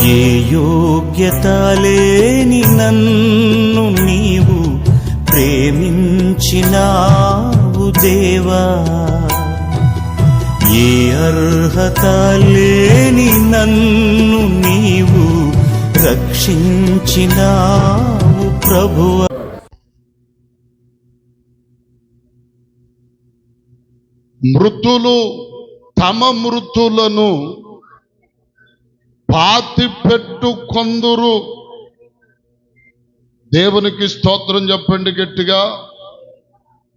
ఏ యోగ్యత లేని నన్ను నీవు ప్రేమించినావు దేవా, ఏ అర్హత లేని నన్ను నీవు రక్షించినావు ప్రభువా. మృతులు తమ మృతులను పాతిపెట్టు కొందురు. దేవునికి స్తోత్రం చెప్పండి గట్టిగా,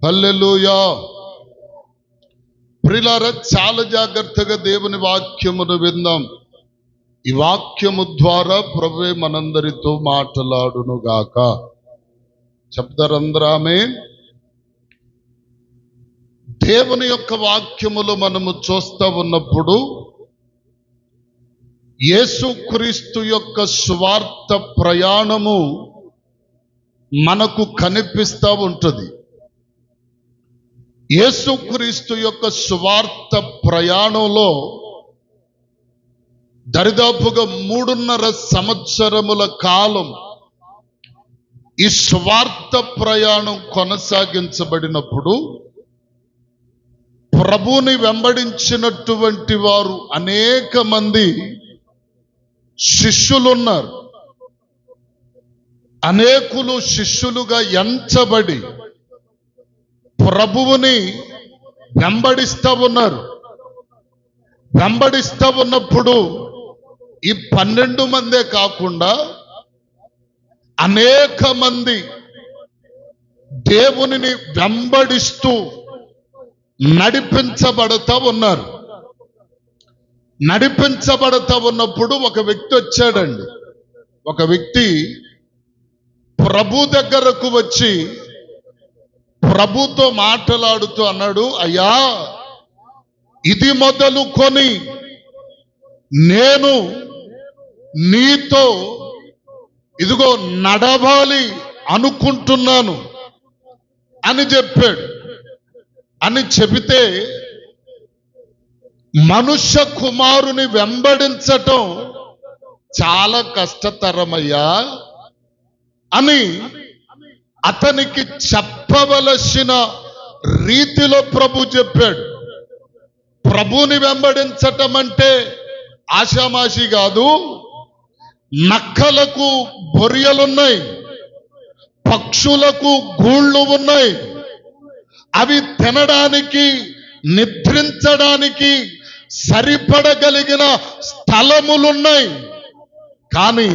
హల్లెలూయా. ప్రియులారా, చాలా జాగ్రత్తగా దేవుని వాక్యమును విందాం. ఈ వాక్యము ద్వారా ప్రభువే మనందరితో మాట్లాడును గాక. చెప్తారందరూ ఆమేన్. దేవుని యొక్క వాక్యములు మనము చూస్తూ ఉన్నప్పుడు యేసుక్రీస్తు యొక్క స్వార్థ ప్రయాణము మనకు కనిపిస్తూ ఉంటుంది. యేసుక్రీస్తు యొక్క స్వార్థ ప్రయాణంలో దరిదాపుగా 3.5 సంవత్సరముల కాలం ఈ స్వార్థ ప్రయాణం కొనసాగించబడినప్పుడు ప్రభుని వెంబడించినటువంటి వారు అనేక మంది శిష్యులున్నారు. అనేకులు శిష్యులుగా ఎంచబడి ప్రభువుని వెంబడిస్తూ ఉన్నారు. వెంబడిస్తూ ఉన్నప్పుడు ఈ 12 మందే కాకుండా అనేక మంది దేవునిని వెంబడిస్తూ నడిపించబడుతూ ఉన్నారు. నడిపించబడుతూ ఉన్నప్పుడు ఒక వ్యక్తి వచ్చాడండి. ఒక వ్యక్తి ప్రభు దగ్గరకు వచ్చి ప్రభుతో మాట్లాడుతూ అన్నాడు, అయ్యా, ఇది మొదలుకొని నేను నీతో ఇదిగో నడవాలి అనుకుంటున్నాను అని చెప్పాడు. అని చెబితే మనుష్య కుమారుని వెంబడించటం చాలా కష్టతరమయ్యా అని అతనికి చెప్పవలసిన రీతిలో ప్రభు చెప్పాడు. ప్రభుని వెంబడించటం అంటే ఆషామాషి కాదు. నక్కలకు బొరియలున్నాయి, పక్షులకు గూళ్ళు ఉన్నాయి. అవి తినడానికి నిద్రించడానికి సరిపడగలిగిన స్థలములున్నాయి. కానీ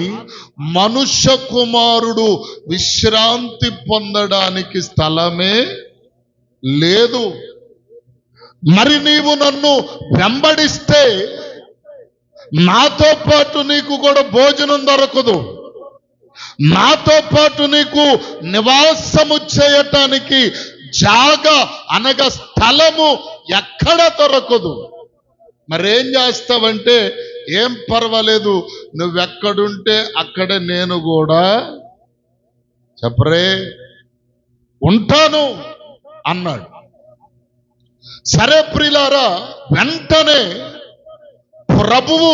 మనుష్య కుమారుడు విశ్రాంతి పొందడానికి స్థలమే లేదు. మరి నీవు నన్ను వెంబడిస్తే నాతో పాటు నీకు కూడా భోజనం దొరకదు, నాతో పాటు నీకు నివాసము చేయటానికి జాగా అనగా స్థలము ఎక్కడ దొరకదు. మరేం చేస్తావంటే, ఏం పర్వాలేదు, నువ్వెక్కడుంటే అక్కడే నేను కూడా చెప్పరే ఉంటాను అన్నాడు. సరే ప్రియులారా, వెంటనే ప్రభువు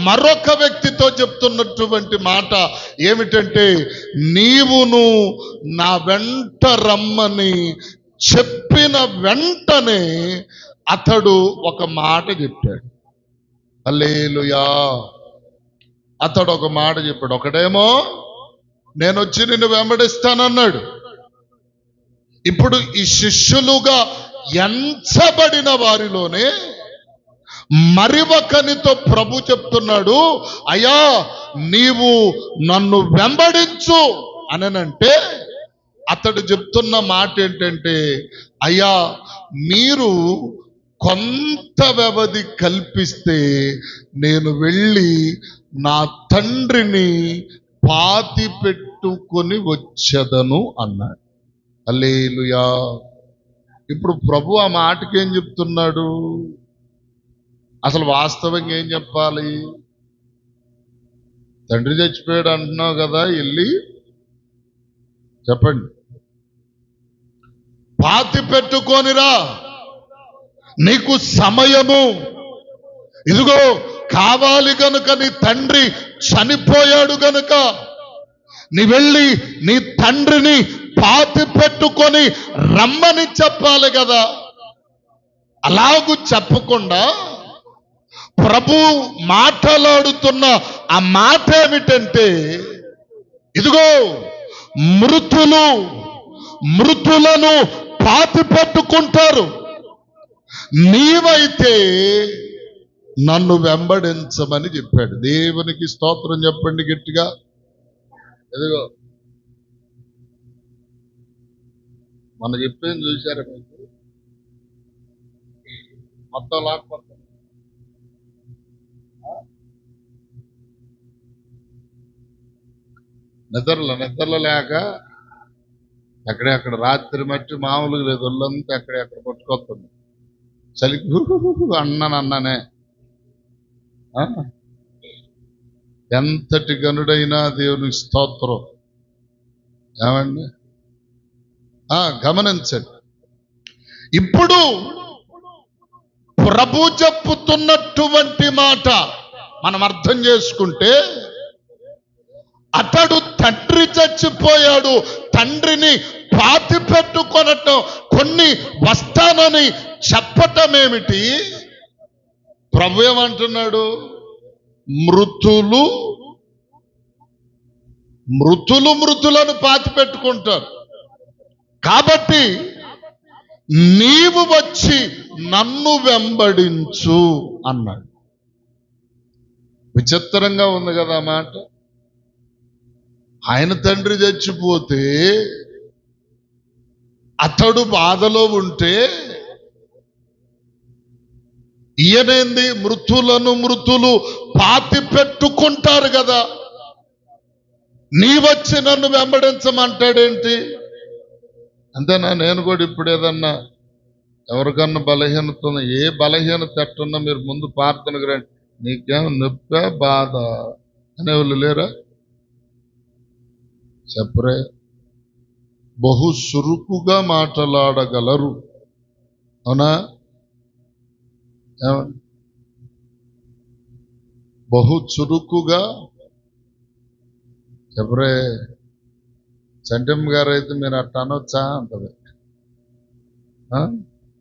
మరొక వ్యక్తితో చెప్తున్నటువంటి మాట ఏమిటంటే, నీవును నా వెంట రమ్మని చెప్పిన వెంటనే అతడు ఒక మాట చెప్పాడు. హల్లెలూయా. అతడు ఒక మాట చెప్పాడు. ఒకడేమో నేను వచ్చి నిన్ను వెంబడిస్తానన్నాడు. ఇప్పుడు ఈ శిష్యులుగా ఎంచబడిన వారిలోనే మరి ఒకనితో ప్రభు చెప్తున్నాడు, అయ్యా, నీవు నన్ను వెంబడించు అనంటే అతడు చెప్తున్న మాట ఏంటంటే, అయ్యా, మీరు కొంత వ్యవధి కల్పిస్తే నేను వెళ్ళి నా తండ్రిని పాతి పెట్టుకొని వచ్చేదను అన్నాడు. హల్లెలూయా. ఇప్పుడు ప్రభు ఆ మాటకి ఏం చెప్తున్నాడు? అసలు వాస్తవంగా ఏం చెప్పాలి? తండ్రి చచ్చిపోయాడు అంటున్నావు కదా, వెళ్ళి చెప్పండి, పాతి పెట్టుకోనిరా, నీకు సమయము ఇదిగో కావాలి గనుక, నీ తండ్రి చనిపోయాడు గనుక నీ వెళ్ళి నీ తండ్రిని పాతి పెట్టుకొని రమ్మని చెప్పాలి కదా. అలాగూ చెప్పకుండా ప్రభు మాట్లాడుతున్న ఆ మాట ఏమిటంటే, ఇదిగో మృతులను పాతి పెట్టుకుంటారు, నీవైతే నన్ను వెంబడించమని చెప్పాడు. దేవునికి స్తోత్రం చెప్పండి గట్టిగా. ఎదుగో మన చెప్పింది చూశారా మీకు? మొత్తం లాక్కొత్త నిద్రలో లేక ఎక్కడెక్కడ రాత్రి మట్టి మామూలుగా లేదు, ఒళ్ళంతా ఎక్కడెక్కడ కొట్టుకొస్తుంది. చలికి అన్నానే. ఎంతటి గనుడైనా దేవునికి స్తోత్రం. ఏమండి గమనించండి. ఇప్పుడు ప్రభు చెప్పుతున్నటువంటి మాట మనం అర్థం చేసుకుంటే, అతడు తండ్రి చచ్చిపోయాడు, తండ్రిని పాతి పెట్టుకొనటం, కొన్ని వస్తానని చెప్పటం ఏమిటి? ప్రభు ఏమంటున్నాడు? మృతులను పాతి పెట్టుకుంటారు, కాబట్టి నీవు వచ్చి నన్ను వెంబడించు అన్నాడు. విచిత్రంగా ఉంది కదా ఆ మాట. ఆయన తండ్రి చచ్చిపోతే, అతడు బాధలో ఉంటే, ఈయనేంది మృతులు పాతి పెట్టుకుంటారు కదా, నీ వచ్చి నన్ను వెంబడించమంటాడేంటి? అంతేనా? నేను కూడా ఇప్పుడు ఏదన్నా ఎవరికన్నా బలహీనత ఉన్నా, ఏ బలహీనత ఎట్టున్నా మీరు ముందు ప్రార్థనకు రండి, నీకేం నొప్పా బాధ అనేవాళ్ళు లేరా? చెప్పరే. బహు సురుకుగా మాట్లాడగలరు, అవునా? బహు చురుకుగా చెప్పరే. చంటమ్మ గారు అయితే మీరు అట్ట అనొచ్చా అంటది.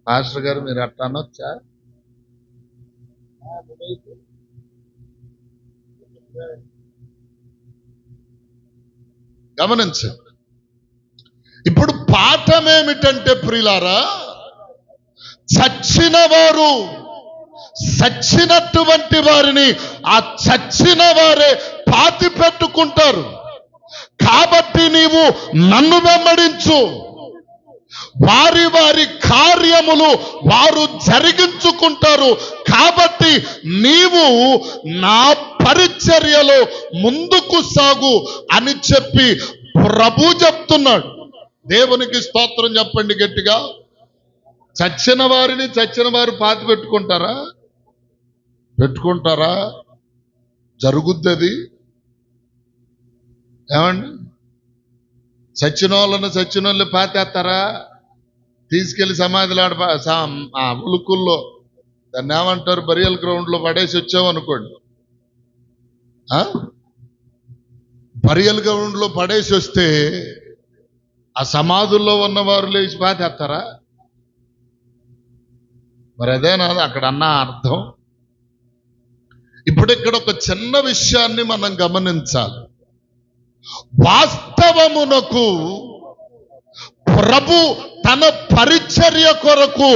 పాస్టర్ గారు మీరు అట్ట అనొచ్చా? గమనించండి. ఇప్పుడు పాఠం ఏమిటంటే ప్రియులారా, చచ్చినటువంటి వారిని ఆ చచ్చిన వారే పాతి పెట్టుకుంటారు, కాబట్టి నీవు నన్ను వెంబడించు, వారి కార్యములు వారు జరిగించుకుంటారు, కాబట్టి నీవు నా పరిచర్యలో ముందుకు సాగు అని చెప్పి ప్రభు చెప్తున్నాడు. దేవునికి స్తోత్రం చెప్పండి గట్టిగా. చచ్చిన వారు పాతి పెట్టుకుంటారా? జరుగుద్ది. ఏమండి? చచ్చిన వాళ్ళు పాతేస్తారా? తీసుకెళ్లి సమాధిలో ఉలుకుల్లో దాన్ని ఏమంటారు, బరియల్ గ్రౌండ్ లో పడేసి వచ్చామనుకోండి. బరియల్ గ్రౌండ్ లో పడేసి వస్తే ఆ సమాధుల్లో ఉన్నవారు లేచి పాతేస్తారా? మరి అదేనా అక్కడ అన్న అర్థం? ఇప్పుడు ఇక్కడ ఒక చిన్న విషయాన్ని మనం గమనించాలి. వాస్తవమునకు ప్రభు తన పరిచర్య కొరకు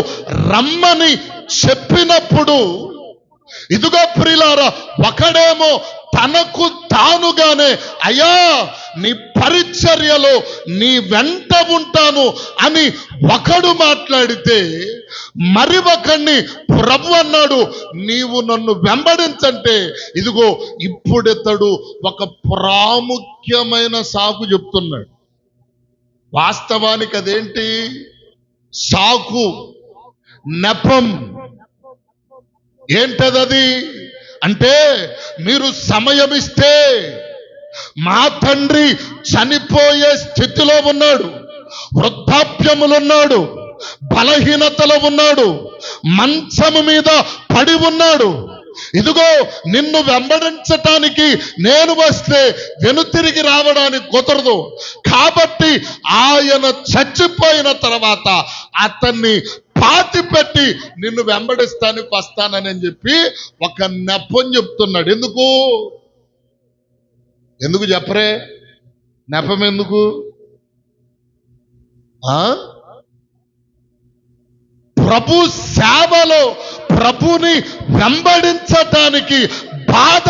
రమ్మని చెప్పినప్పుడు, ఇదిగో ప్రియులారా, ఒకడేమో తనకు తానుగానే అయ్యా నీ పరిచర్యలో నీ వెంట ఉంటాను అని ఒకడు మాట్లాడితే, మరి ఒకడిని ప్రభు అన్నాడు నీవు నన్ను వెంబడించంటే, ఇదిగో ఇప్పుడితడు ఒక ప్రాముఖ్యమైన సాకు చెప్తున్నాడు. వాస్తవానికి అదేంటి? సాకు, నెపం. ఏంటది అంటే, మీరు సమయం ఇస్తే మా తండ్రి చనిపోయే స్థితిలో ఉన్నాడు, వృద్ధాప్యములున్నాడు, బలహీనతలో ఉన్నాడు, మంచము మీద పడి ఉన్నాడు, ఇదిగో నిన్ను వెంబడించటానికి నేను వస్తే వెనుతిరిగి రావడానికి కుదరదు. కాబట్టి ఆయన చచ్చిపోయిన తర్వాత అతన్ని పాతిపెట్టి నిన్ను వెంబడిస్తానికి వస్తానని చెప్పి ఒక నెపం చెప్తున్నాడు. ఎందుకు చెప్పరే? నెపం ఎందుకు? ప్రభు సేవలో ప్రభుని వెంబడించటానికి బాధ.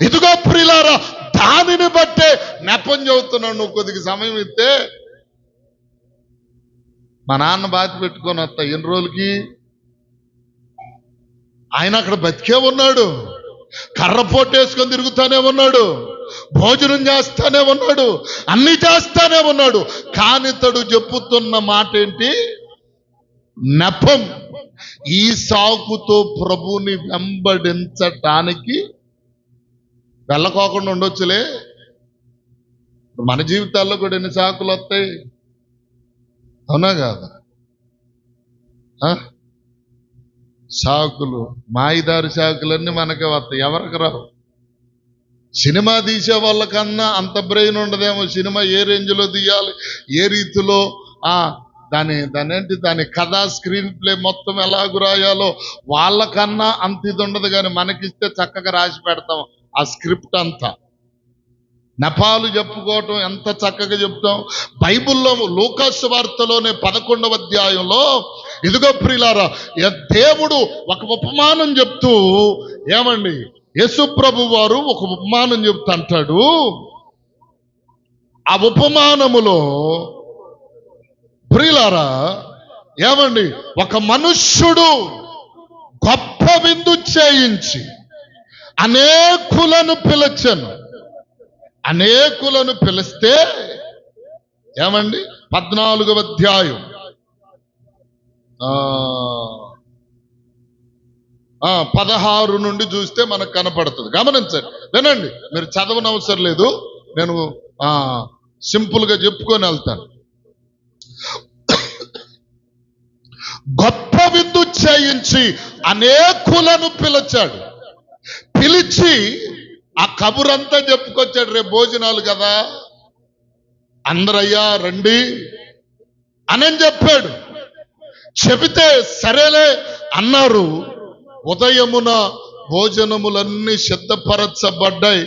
ఇదిగో ప్రియులారా, దానిని బట్టే నెపం చెబుతున్నాడు. నువ్వు కొద్దిగా సమయం ఇస్తే మా నాన్న బాధ పెట్టుకొని వస్తా. ఎన్ని రోజులకి? ఆయన అక్కడ బతికే ఉన్నాడు, కర్రపోటు వేసుకొని తిరుగుతానే ఉన్నాడు, భోజనం చేస్తానే ఉన్నాడు, అన్ని చేస్తానే ఉన్నాడు. కానీ తడు చెప్పుతున్న మాట ఏంటి? నెపం. ఈ సాకుతో ప్రభుని వెంబడించటానికి వెళ్ళకోకుండా ఉండొచ్చులే. మన జీవితాల్లో కూడా ఎన్ని సాకులు వస్తాయి, అవునా కాదా? సాకులు, మాయిదారి సాకులన్నీ మనకే వస్తాయి, ఎవరికి రావు. సినిమా తీసే వాళ్ళకన్నా అంత బ్రెయిన్ ఉండదేమో. సినిమా ఏ రేంజ్లో తీయాలి, ఏ రీతిలో దాని కథ, స్క్రీన్ ప్లే మొత్తం ఎలాగు రాయాలో వాళ్ళకన్నా అంత ఇది ఉండదు. కానీ మనకిస్తే చక్కగా రాసి పెడతాం ఆ స్క్రిప్ట్ అంతా. నెపాలు చెప్పుకోవటం ఎంత చక్కగా చెప్తాం. బైబిల్లో లూకాసు వార్తలోనే 11వ అధ్యాయంలో ఇదిగో ప్రియులారా, దేవుడు ఒక ఉపమానం చెప్తూ ఏమండి, యేసు ప్రభు వారు ఒక ఉపమానం చెప్తా అంటాడు. ఆ ఉపమానములో ప్రియులారా ఏమండి, ఒక మనుష్యుడు గొప్ప విందు చేయించి అనేకులను పిలిస్తే ఏమండి 14వ అధ్యాయం 16 నుండి చూస్తే మనకు కనపడుతుంది. గమనించండి, వినండి. మీరు చదవనవసరం లేదు, నేను సింపుల్గా చెప్పుకొని వెళ్తాను. గొప్ప విందు చేయించి అనేకులను పిలిచి ఆ కబురంతా చెప్పుకొచ్చాడు. రేపు భోజనాలు కదా, అందరయ్యా రండి అని చెప్పాడు. చెబితే సరేలే అన్నారు. ఉదయమున భోజనములన్నీ సిద్ధపరచబడ్డాయి,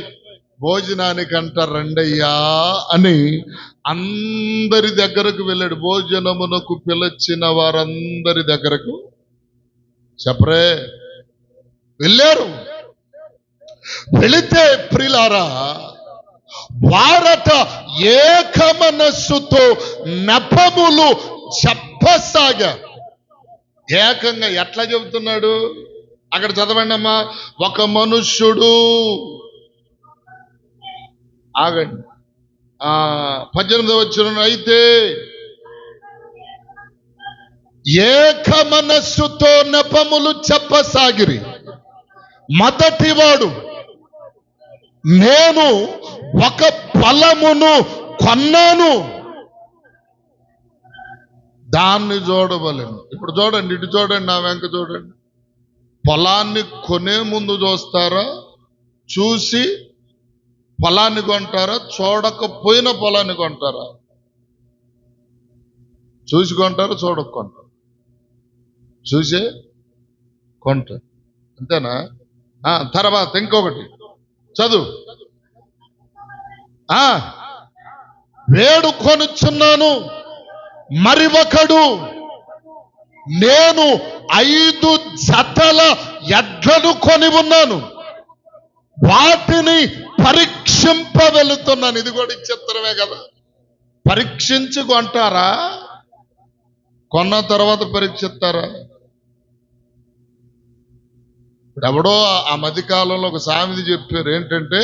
భోజనానికంట రండయ్యా అని అందరి దగ్గరకు వెళ్ళాడు. భోజనమునకు పిలిచిన వారందరి దగ్గరకు చెప్పరే వెళ్ళారు. వెళితే ప్రియులారా, వారట ఏక మనస్సుతో నెపములు చెప్పసాగారు. ఏకంగా ఎట్లా చెబుతున్నాడు? అక్కడ చదవండి అమ్మా. ఒక మనుష్యుడు, ఆగండి, 18వ వచనం, అయితే ఏక మనస్సుతో నెపములు చెప్పసాగిరి. మొదటివాడు, నేను ఒక పొలమును కొన్నాను, దాన్ని చూడవలేను. ఇప్పుడు చూడండి, ఇటు చూడండి, నా వెంక చూడండి. పొలాన్ని కొనే ముందు చూస్తారా, చూసి పొలాన్ని కొంటారా, చూడకపోయిన పొలాన్ని కొంటారా? చూసి కొంటారా, చూడకుంటారు? చూసే కొంటారు, అంతేనా? తర్వాత ఇంకొకటి చదువు. వేడుకొనుచున్నాను మరి ఒకడు, నేను 5 జతల ఎడ్లను కొని ఉన్నాను, వాటిని పరీక్షింపవెళుతున్నాను. ఇది కూడా చిత్రమే కదా. పరీక్షించి కొంటారా? కొన్న తర్వాత పరీక్షిస్తారా? ఎవడో ఆ మధ్యకాలంలో ఒక సామెత చెప్పారు. ఏంటంటే,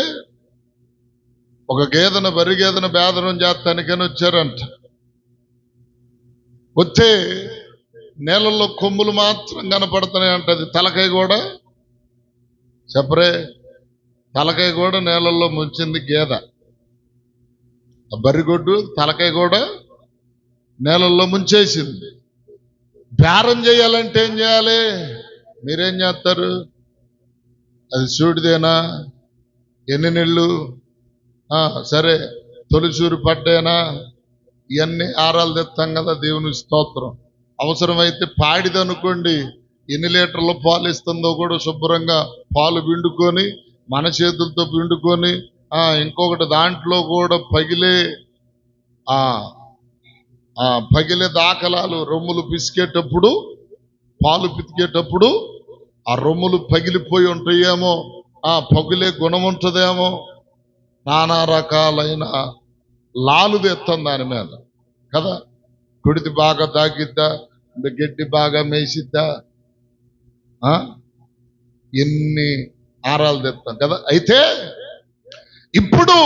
ఒక బర్రె గేదెను బేదనం చేస్తానికని వచ్చారంట. వచ్చే నేలల్లో కొమ్ములు మాత్రం కనపడుతున్నాయి అంటది. తలకాయ కూడా చెప్పరే, తలకాయ కూడా నేలల్లో ముంచింది గేదె. ఆ బర్రిగొడ్డు తలకాయ కూడా నేలల్లో ముంచేసింది. బేరం చేయాలంటే ఏం చేయాలి? మీరేం చేస్తారు? అది సూడిదేనా? ఎన్ని నెలలు? సరే, తొలిచూరు పడ్డేనా? ఇవన్నీ ఆరాలు తెస్తాం కదా, దేవుని స్తోత్రం. అవసరమైతే పాడిదనుకోండి, ఎన్ని లీటర్ల పాలు ఇస్తుందో కూడా శుభ్రంగా పాలు పిండుకొని మన చేతులతో పిండుకొని ఇంకొకటి దాంట్లో కూడా పగిలే దాఖలాలు, రొమ్ములు పిసికేటప్పుడు, పాలు పితికేటప్పుడు ఆ రొమ్ములు పగిలిపోయి ఉంటాయేమో, పగిలే గుణం ఉంటుందేమో, నానా రకాలైన లాలు తెస్తాం దాని మీద కదా. కుడితి బాగా తాగిద్దా, గడ్డి బాగా మేసిద్దా, ఎన్ని ఆరాలు తెస్తాం కదా. అయితే ఇప్పుడు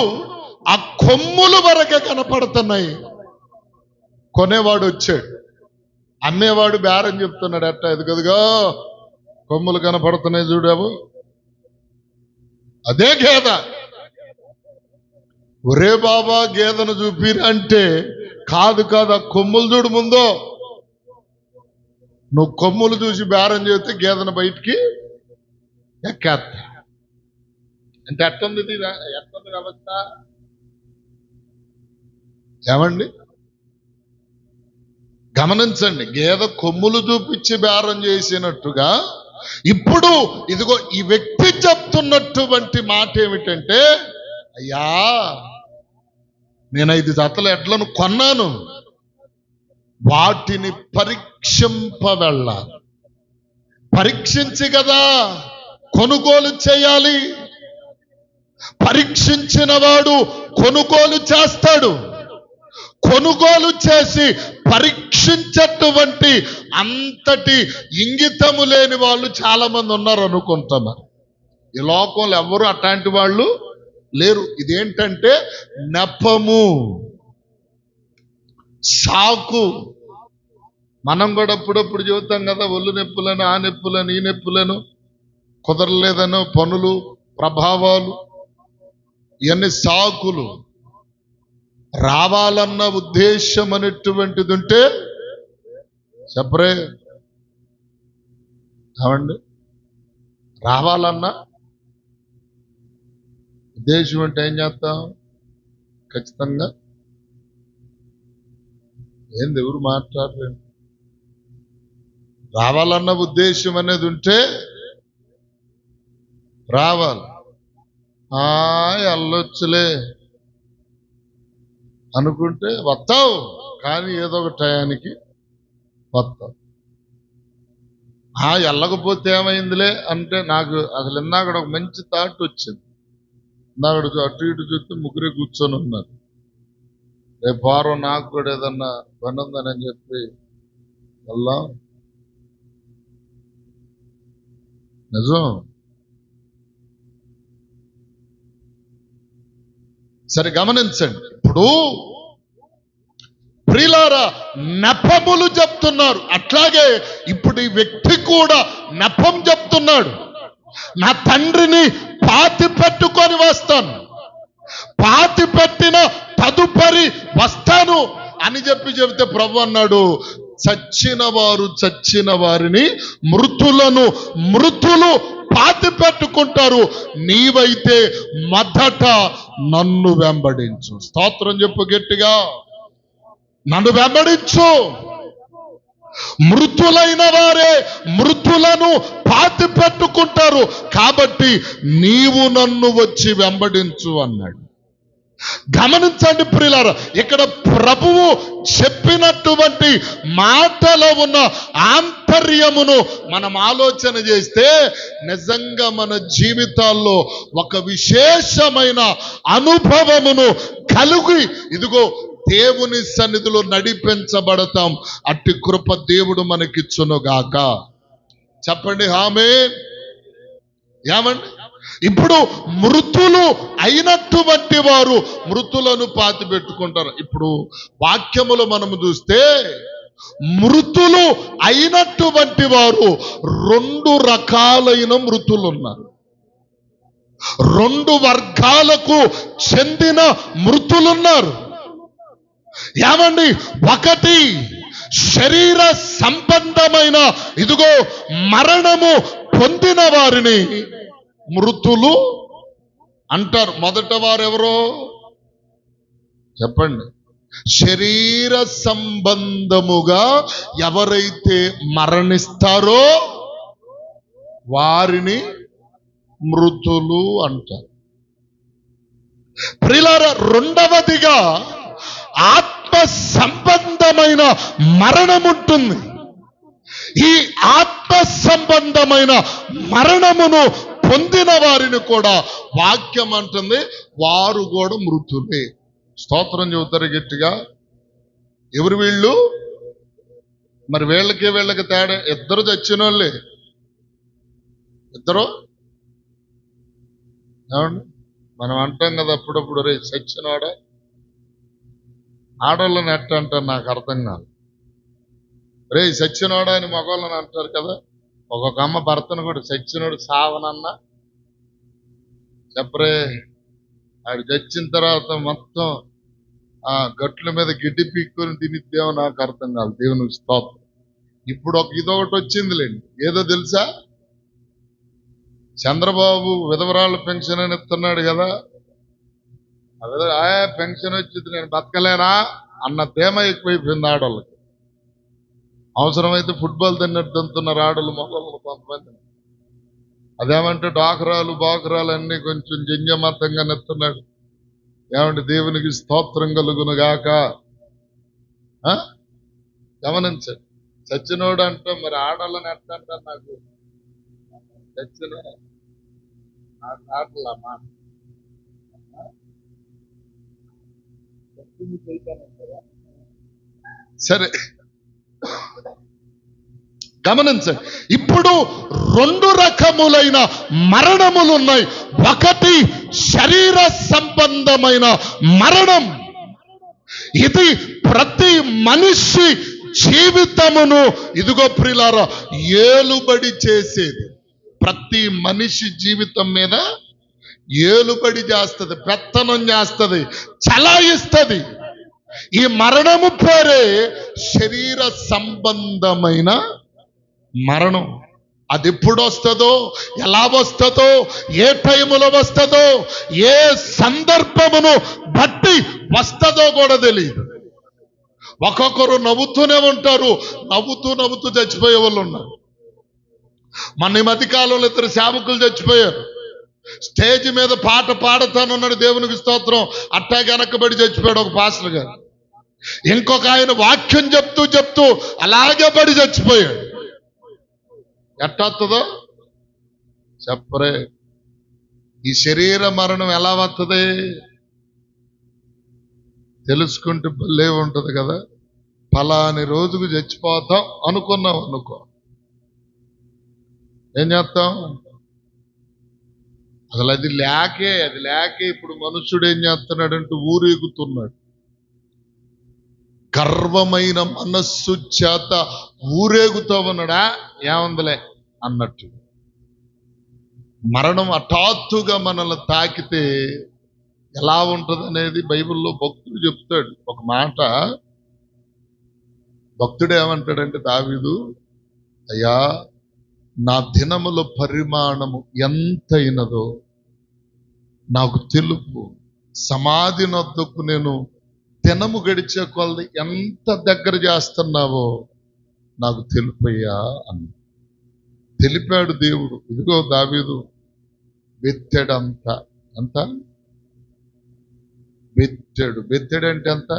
ఆ కొమ్ములు వరకే కనపడుతున్నాయి. కొనేవాడు వచ్చాడు, అమ్మేవాడు బేరం చెప్తున్నాడు, అట్ట ఎదుగదుగా కొమ్ములు కనపడుతున్నాయి చూడావు, అదే గేద. ఒరే బాబా గేదెను చూపిరంటే కాదు ఆ కొమ్ములు చూడు ముందో. నువ్వు కొమ్ములు చూసి బేరం చేస్తే గేదెను బయటికి ఎక్కేస్తా అంటే ఎట్టుంది వ్యవస్థ? ఏమండి గమనించండి, గేదె కొమ్ములు చూపించి బేరం చేసినట్టుగా ఇప్పుడు ఇదిగో ఈ వ్యక్తి చెప్తున్నటువంటి మాట ఏమిటంటే, అయ్యా నేను 5 జతల ఎడ్లను కొన్నాను, వాటిని పరీక్షింపవెళ్ళాలి. పరీక్షించి కదా కొనుగోలు చేయాలి. పరీక్షించిన వాడు కొనుగోలు చేస్తాడు. కొనుగోలు చేసి పరీక్షించేటువంటి అంతటి ఇంగితము లేని వాళ్ళు చాలా మంది ఉన్నారు అనుకుంటున్నారు. ఈ లోకంలో ఎవరు అట్లాంటి వాళ్ళు లేరు. ఇదేంటంటే నెపము, సాకు. మనం కూడా అప్పుడప్పుడు చెబుతాం కదా, ఒళ్ళు నొప్పులను, ఆ నొప్పులను, ఈ నొప్పులను, కుదరలేదనో పనులు, ప్రభావాలు, ఇవన్నీ సాకులు. రావాలన్న ఉద్దేశం అనేటువంటిది ఉంటే చెప్పరే అవండి. రావాలన్న ఉద్దేశం అంటే ఏం చేస్తాం? ఖచ్చితంగా ఏంది ఎవరు మాట్లాడలేదు. రావాలన్న ఉద్దేశం అనేది ఉంటే రావాలి. వెళ్ళొచ్చులే అనుకుంటే వస్తావు, కానీ ఏదో ఒక టయానికి వస్తావు. వెళ్ళకపోతే ఏమైందిలే అంటే, నాకు అసలు ఇందాక ఒక మంచి థాట్ వచ్చింది. ఇందాక అటు ఇటు చూస్తే ముగ్గురే కూర్చొని ఉన్నారు. రేపు వారం నాకు కూడా ఏదన్నా పని ఉందని చెప్పి వెళ్దాం. నిజం. సరే గమనించండి, ఇప్పుడు ప్రియులారా నెపములు చెప్తున్నారు. అట్లాగే ఇప్పుడు ఈ వ్యక్తి కూడా నెపం చెప్తున్నాడు. నా తండ్రిని పాతి పెట్టుకొని వస్తాను, పాతి పెట్టిన తదుపరి వస్తాను అని చెబితే ప్రభు అన్నాడు, చచ్చిన వారిని మృతులు పాతి పెట్టుకుంటారు, నీవైతే మొదట నన్ను వెంబడించు. స్తోత్రం చెప్పు గట్టిగా, నన్ను వెంబడించు. మృతులైన వారే మృతులను పాతి పెట్టుకుంటారు, కాబట్టి నీవు నన్ను వచ్చి వెంబడించు అన్నాడు. గమనించండి ప్రియులారా, ఇక్కడ ప్రభువు చెప్పినటువంటి మాటలో ఉన్న ఆంతర్యమును మనం ఆలోచన చేస్తే నిజంగా మన జీవితాల్లో ఒక విశేషమైన అనుభవమును కలిగి ఇదిగో దేవుని సన్నిధిలో నడిపించబడతాం. అట్టి కృప దేవుడు మనకిచ్చునుగాక. చెప్పండి ఆమేన్. ఏమండి, ఇప్పుడు మృతులు అయినటువంటి వారు మృతులను పాతి పెట్టుకుంటారు. ఇప్పుడు వాక్యములు మనము చూస్తే మృతులు అయినటువంటి వారు 2 రకాలైన మృతులు ఉన్నారు. 2 వర్గాలకు చెందిన మృతులున్నారు. ఏమండి, ఒకటి శరీర సంబంధమైన ఇదిగో మరణము పొందిన వారిని మృతులు అంటారు. మొదట వారెవరో చెప్పండి. శరీర సంబంధముగా ఎవరైతే మరణిస్తారో వారిని మృతులు అంటారు. ప్రియులారా, రెండవదిగా ఆత్మ సంబంధమైన మరణం ఉంటుంది. ఈ ఆత్మ సంబంధమైన మరణమును పొందిన వారిని కూడా వాక్యం అంటుంది వారు కూడా మృతులే. స్తోత్రం చెబుతారు గట్టిగా. ఎవరు వీళ్ళు? మరి వీళ్ళకి తేడా, ఇద్దరు చచ్చిన వాళ్ళే. ఇద్దరు ఏమండి, మనం అంటాం కదా అప్పుడప్పుడు, రే చచ్చినవాడా. ఆడవాళ్ళని ఎట్ట అంటారు నాకు అర్థం కాదు. రే చచ్చినవాడా అని మగవాళ్ళని అంటారు కదా. ఒక్కొక్క అమ్మ భర్తను కూడా చచ్చినోడు సావనన్నా చెప్పరే. ఆడు చచ్చిన తర్వాత మొత్తం ఆ గట్ల మీద గిడ్డి పీక్కొని తినిద్దేమో నాకు అర్థం కాదు. దేవునికి స్తోత్రం. ఇప్పుడు ఇదొకటి వచ్చిందిలేండి. ఏదో తెలుసా, చంద్రబాబు విధవరాళ్ళ పెన్షన్ అని ఇస్తున్నాడు కదా. పెన్షన్ వచ్చింది నేను బతకలేనా అన్న తేమ ఎక్కువైపోయింది ఆడవాళ్ళకి. అవసరమైతే ఫుట్బాల్ తిన్నట్టు అంటున్నారు ఆడవాళ్ళు మొక్కలు కొంతమంది. అదేమంటే బాకురాలు అన్ని కొంచెం జంజమతంగా నెత్తున్నాడు. ఏమంటే దేవునికి స్తోత్రం కలుగును గాక. గమనించండి. చచ్చినోడు అంటే మరి ఆడవాళ్ళని ఎట్ట అంటారు. నాకు చచ్చిన నాకు ఆటలు మాట సరే గమనించండి. ఇప్పుడు రెండు రకములైన మరణములు ఉన్నాయి. ఒకటి శరీర సంబంధమైన మరణం. ఇది ప్రతి మనిషి జీవితమును ఇదిగో ప్రియులారా ఏలుబడి చేసేది. ప్రతి మనిషి జీవితం మీద ఏలుబడి చేస్తుంది, పెత్తనం చేస్తుంది, చలాయిస్తుంది. ఈ మరణము పేరే శరీర సంబంధమైన మరణం. అది ఎప్పుడు వస్తుందో, ఎలా వస్తుందో, ఏ టైములో వస్తుందో, ఏ సందర్భమును బట్టి వస్తుందో కూడా తెలియదు. ఒక్కొక్కరు నవ్వుతూనే ఉంటారు, నవ్వుతూ చచ్చిపోయే వాళ్ళు ఉన్నారు. మన ఈ మధ్యకాలంలో 2 సేవకులు చచ్చిపోయారు. స్టేజ్ మీద పాట పాడుతానున్నాడు, దేవునికి స్తోత్రం, అట్టా వెనకబడి చచ్చిపోయాడు ఒక పాస్టర్ గారు. ఇంకొక ఆయన వాక్యం చెప్తూ అలాగే పడి చచ్చిపోయాడు. ఎట్టొస్తుందో చెప్పరే. ఈ శరీర మరణం ఎలా వస్తుంది తెలుసుకుంటే భలే ఉంటుంది కదా. ఫలాని రోజుకు చచ్చిపోతాం అనుకున్నాం అనుకో, ఏం చేస్తాం? అసలు అది లేకే ఇప్పుడు మనుషుడు ఏం చేస్తున్నాడంటే ఊరేగుతున్నాడు. గర్వమైన మనస్సు చేత ఊరేగుతూ ఉన్నాడా, ఏముందిలే అన్నట్టు. మరణం హఠాత్తుగా మనల్ని తాకితే ఎలా ఉంటుంది అనేది బైబిల్లో భక్తుడు చెప్తాడు. ఒక మాట భక్తుడు ఏమంటాడంటే, దావీదు, అయ్యా నా దినముల పరిమాణము ఎంతైనదో నాకు తెలుపు. సమాధి నొద్దకు నేను దినము గడిచే కొలది ఎంత దగ్గర చేస్తున్నావో నాకు తెలుపయ్యా అని తెలిపాడు దేవుడు. ఇదిగో దావీదు బెత్తెడంత ఎంత బెత్తెడు అంటే ఎంత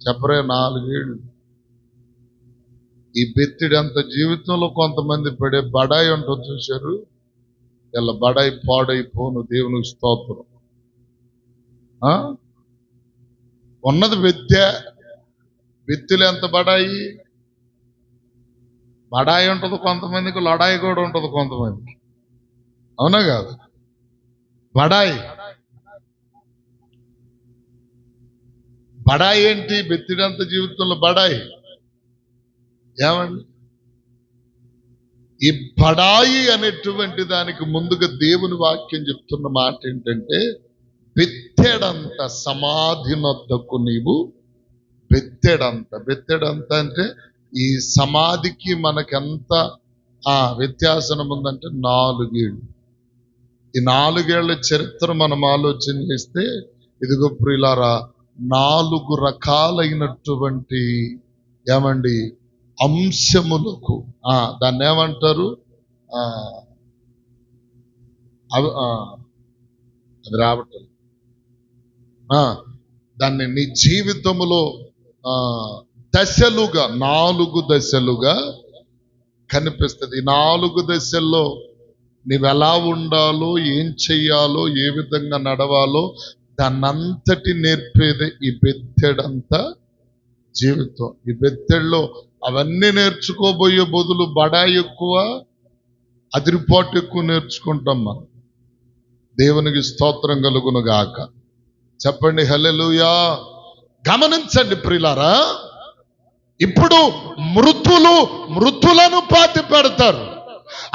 చెప్పరే? 4 ఏళ్ళు. ఈ బెత్తిడంత జీవితంలో కొంతమంది పడే బడాయి ఉంటుంది చూశారు. ఇలా బడాయి పాడైపోను, దేవునికి స్తోత్రం. ఉన్నది బెత్తిలు ఎంత బడాయి ఉంటుంది కొంతమందికి, లడాయి కూడా ఉంటుంది కొంతమందికి. అవునా కాదు? బడాయి ఏంటి? బెత్తిడంత జీవితంలో బడాయి. ఏమండి, ఈ బడాయి అనేటువంటి దానికి ముందుగా దేవుని వాక్యం చెప్తున్న మాట ఏంటంటే, బెత్తెడంత సమాధి నొద్దకు నీవు బెత్తెడంత అంటే ఈ సమాధికి మనకెంత వ్యత్యాసం ఉందంటే 4 ఏళ్ళు. ఈ 4 ఏళ్ల చరిత్ర మనం ఆలోచన చేస్తే ఇదిగో ప్రియులారా 4 రకాలైనటువంటి ఏమండి అంశములకు దాన్ని ఏమంటారు అది రావటం దాన్ని నీ జీవితములో దశలుగా 4 దశలుగా కనిపిస్తుంది. ఈ 4 దశల్లో నీవెలా ఉండాలో, ఏం చెయ్యాలో, ఏ విధంగా నడవాలో దాన్నంతటి నేర్పేదే ఈ బెత్తెడంత జీవితం. ఈ బెత్తెల్లో అవన్నీ నేర్చుకోబోయే బదులు బడాయి ఎక్కువ, అదిరిపాటు ఎక్కువ నేర్చుకుంటాం మనం. దేవునికి స్తోత్రం కలుగును గాక. చెప్పండి హల్లెలూయా. గమనించండి ప్రియులారా, ఇప్పుడు మృతులను పాతి పెడతారు.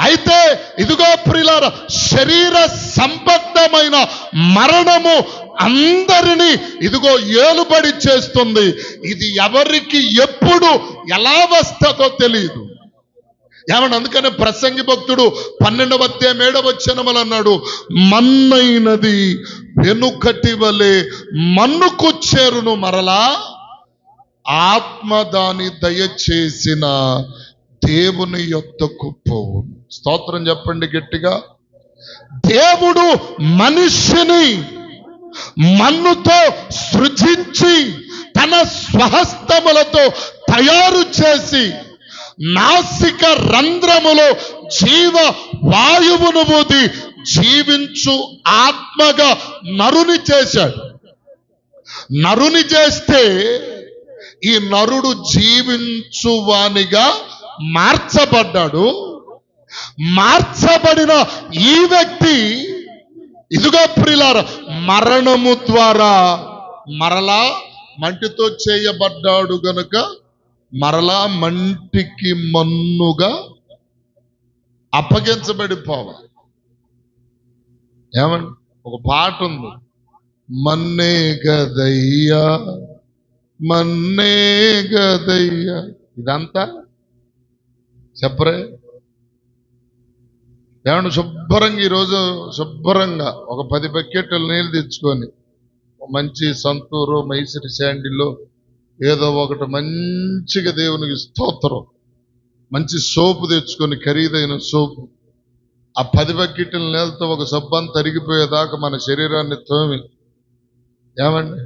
అయితే ఇదిగో ప్రియులారా, శరీర సంబద్ధమైన మరణము అందరినీ ఇదిగో ఏలుబడి చేస్తుంది. ఇది ఎవరికి ఎప్పుడు ఎలా వస్తుందో తెలియదు. ఏమన్నా అందుకనే ప్రసంగి భక్తుడు 12వ అధ్యాయం 7వ వచనములు అన్నాడు, మన్నైనది వెనుకటి వలె మన్నుకు చేరును, మరలా ఆత్మ దాని దయచేసిన దేవుని యొద్దకు పోవును. స్తోత్రం చెప్పండి గట్టిగా. దేవుడు మనిషిని మన్నుతో సృజించి తన స్వహస్తములతో తయారు చేసి నాసిక రంధ్రములో జీవ వాయువును ఊది జీవించు ఆత్మగా నరుని చేశాడు. నరుని చేస్తే ఈ నరుడు జీవించువానిగా మార్చబడ్డాడు. మార్చబడిన ఈ వ్యక్తి ఇదిగో ప్రియులారా మరణము ద్వారా మరలా మంటితో చేయబడ్డాడు గనుక మరలా మంటికి మన్నుగా అప్పగించబడిపోవాలి. ఏమండి ఒక పాట ఉంది, మన్నే గదయ్యా మన్నే గదయ్యా. ఇదంతా చెప్పరే. ఏమంటే శుభ్రంగా ఈరోజు శుభ్రంగా ఒక 10 బకెట్లు నీళ్ళు తెచ్చుకొని మంచి సంతూరు మైసూరి శాండిల్లో ఏదో ఒకటి మంచిగా దేవునికి స్తోత్రం, మంచి సోపు తెచ్చుకొని ఖరీదైన సోపు ఆ 10 బకెట్ల నీళ్ళతో ఒక సబ్బాన్ని తరిగిపోయేదాకా మన శరీరాన్ని తోమి ఏమండి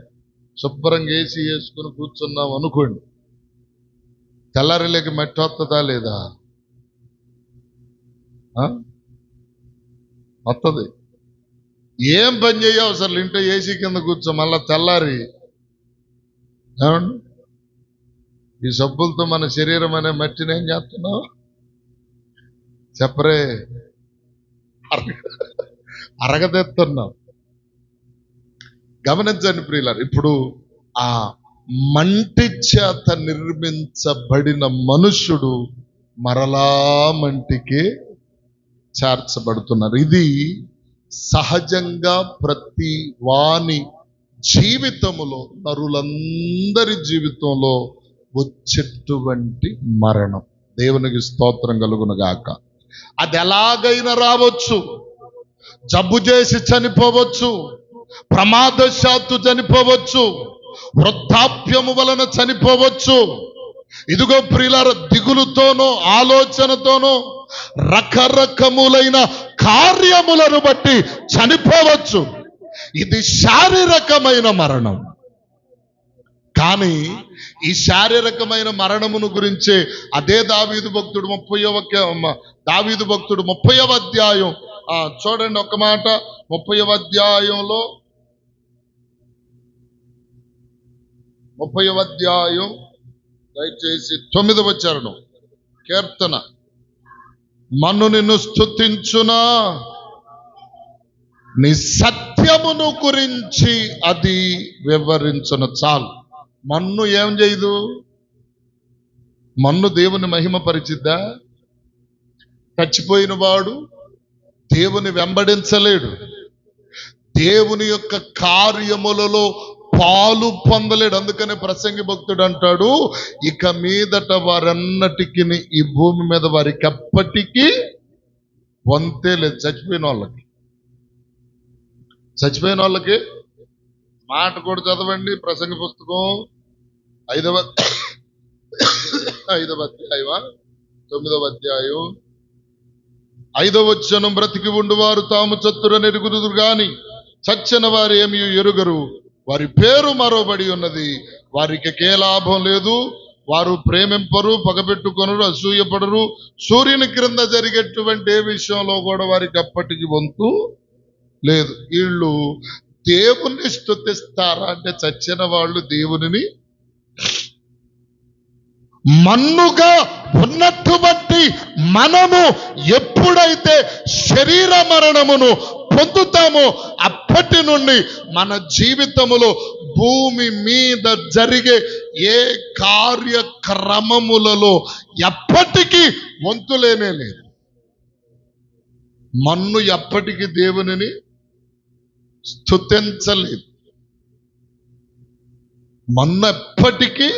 శుభ్రంగా వేసుకుని కూర్చున్నాం అనుకోండి, తెల్లారిలేక మట్టి వస్తుందా లేదా? వస్తుంది. ఏం పని చేయవు అసలు, ఇంట్లో ఏసీ కింద కూర్చో మళ్ళా తెల్లారి. ఏమండి ఈ సబ్బులతో మన శరీరం అనే మట్టిని ఏం చేస్తున్నావు చెప్పరే, అరగదెత్తున్నాం. గమనించండి ప్రియులారు, ఇప్పుడు ఆ మంటి చేత నిర్మించబడిన మనుష్యుడు మరలా మంటికి చేర్చబడుతున్నారు. ఇది సహజంగా ప్రతి వాని జీవితములో, నరులందరి జీవితంలో వచ్చేటువంటి మరణం. దేవునికి స్తోత్రం కలుగును గాక. అది ఎలాగైనా రావచ్చు, జబ్బు చేసి చనిపోవచ్చు, ప్రమాదశాత్తు చనిపోవచ్చు, వృద్ధాప్యము వలన చనిపోవచ్చు. ఇదిగో ప్రియులార దిగులుతోనో ఆలోచనతోనో రకరకములైన కార్యములను బట్టి చనిపోవచ్చు. ఇది శారీరకమైన మరణం. కానీ ఈ శారీరకమైన మరణమును గురించే అదే దావీదు భక్తుడు 30వ అధ్యాయం చూడండి ఒక మాట. 30వ అధ్యాయంలో 30వ అధ్యాయం దయచేసి 9వ చరణం కీర్తన. మన్ను నిన్ను స్తుతించునా, నీ సత్యమును గురించి అది వివరించును. చాలు. మన్ను ఏం చేయదు? మన్ను దేవుని మహిమ పరిచిద్దా? చచ్చిపోయిన వాడు దేవుని వెంబడించలేడు. దేవుని యొక్క కార్యములలో పాలు పొందలేడు. అందుకనే ప్రసంగి భక్తుడు అంటాడు, ఇక మీదట వారన్నటికి ఈ భూమి మీద వారికి ఎప్పటికీ వంతే లేదు. చచ్చిపోయిన వాళ్ళకి మాట కూడా చదవండి. ప్రసంగి పుస్తకం 5వ అధ్యాయం 9వ అధ్యాయం 5వ వచనం, బ్రతికి ఉండువారు తాము చత్తురని ఎరుగుదురు గాని చచ్చిన వారు ఏమీ ఎరుగరు. వారి పేరు మరోబడి ఉన్నది, వారికి ఏ లాభం లేదు. వారు ప్రేమింపరు, పగబెట్టుకొనరు, అసూయపడరు. సూర్యుని క్రింద జరిగేటువంటి ఏ విషయంలో కూడా వారికి అప్పటికి వంతు లేదు. వీళ్ళు దేవుణ్ణి స్తుతిస్తారా అంటే చచ్చిన వాళ్ళు దేవునిని మన్నుగా ఉన్నటువంటి మనము ఎప్పుడైతే శరీర మరణమును పొందుతామో అప్పటి నుండి మన జీవితములో భూమి మీద జరిగే ఏ కార్యక్రమములలో ఎప్పటికీ వంతులేనే లేదు. మన్ను ఎప్పటికీ దేవునిని స్తుతించలేదు. మన్ను ఎప్పటికీ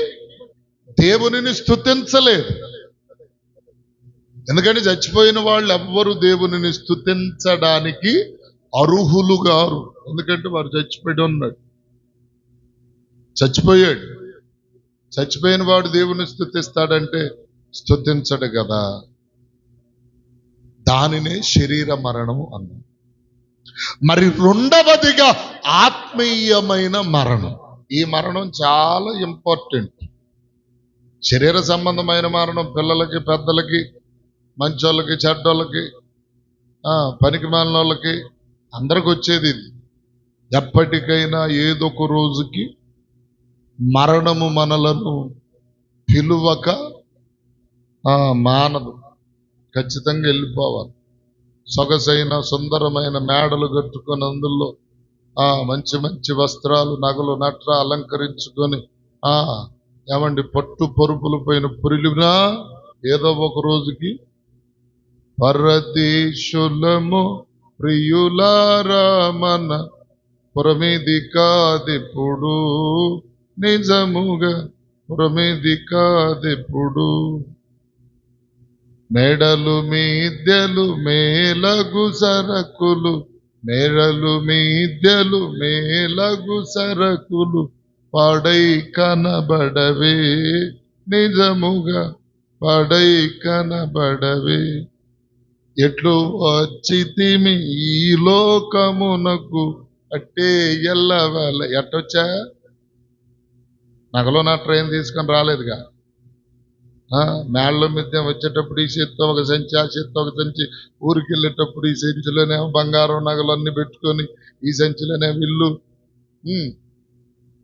దేవునిని స్తుతించలేదు. ఎందుకని చచ్చిపోయిన వాళ్ళు ఎవ్వరు దేవునిని స్తుతించడానికి అర్హులు గారు. ఎందుకంటే వారు చచ్చిపోయి ఉన్నాడు, చచ్చిపోయాడు. చచ్చిపోయిన వాడు దేవుని స్తుతిస్తాడంటే స్తుతించడు కదా. దానినే శరీర మరణము అన్నాడు. మరి రెండవదిగా ఆత్మీయమైన మరణం. ఈ మరణం చాలా ఇంపార్టెంట్. శరీర సంబంధమైన మరణం పిల్లలకి, పెద్దలకి, మంచోళ్ళకి, చెడ్డోళ్ళకి, పనికి మాలిన వాళ్ళకి అందరికి వచ్చేది ఇది. ఎప్పటికైనా ఏదో ఒక రోజుకి మరణము మనలను పిలువక మానదు. ఖచ్చితంగా వెళ్ళిపోవాలి. సొగసైన సుందరమైన మేడలు కట్టుకొని అందులో మంచి మంచి వస్త్రాలు, నగలు, నట్ర అలంకరించుకొని ఏమండి పట్టు పరుపులు పైన పురిలినా ఏదో ఒక రోజుకి పరదేశులము ప్రియులారా మన పురమిది కాదెప్పుడు, నిజముగా పురమిది కాదెప్పుడు. మేడలు మీద్యలు మేలగు సరకులు, మేడలు మీద్యలు మేలగు సరకులు పాడై కనబడవే, నిజముగా పాడై కనబడవే. ఎట్లు వచ్చితిమి ఈ లోకమునకు అట్టే ఎల్లవల. ఎట్టొచ్చా? నగలో నా ట్రైన్ తీసుకొని రాలేదుగా. మేళ్ళ మీద వచ్చేటప్పుడు ఈ చేత్తో ఒక సంచి, ఆ చేత్తో ఒక సంచి, ఊరికి వెళ్ళేటప్పుడు ఈ సంచిలోనే బంగారం నగలన్నీ పెట్టుకొని ఈ సంచిలోనే విల్లు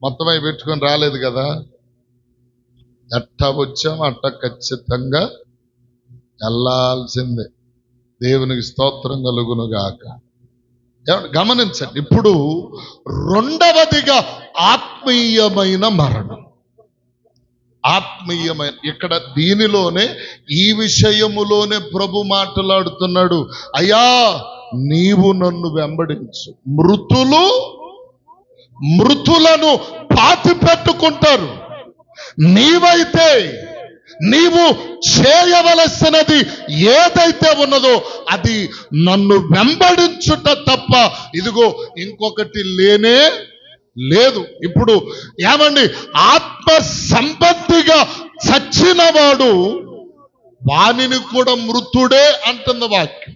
మొత్తం అవి పెట్టుకొని రాలేదు కదా. ఎట్ట వచ్చాం అట్ట ఖచ్చితంగా వెళ్ళాల్సిందే. దేవునికి స్తోత్రం కలుగును గాక. గమనించండి, ఇప్పుడు రెండవదిగా ఆత్మీయమైన మరణం. ఆత్మీయమైన, ఇక్కడ దీనిలోనే ఈ విషయములోనే ప్రభు మాట్లాడుతున్నాడు. అయ్యా నీవు నన్ను వెంబడించు. మృతులను పాతి పెట్టుకుంటారు. నీవైతే నీవు చేయవలసినది ఏదైతే ఉన్నదో అది నన్ను వెంబడించుట తప్ప ఇదిగో ఇంకొకటి లేనే లేదు. ఇప్పుడు ఏమండి, ఆత్మ సంబంధిగా చచ్చిన వాడు వానిని కూడా మృతుడే అంటున్న వాక్యం.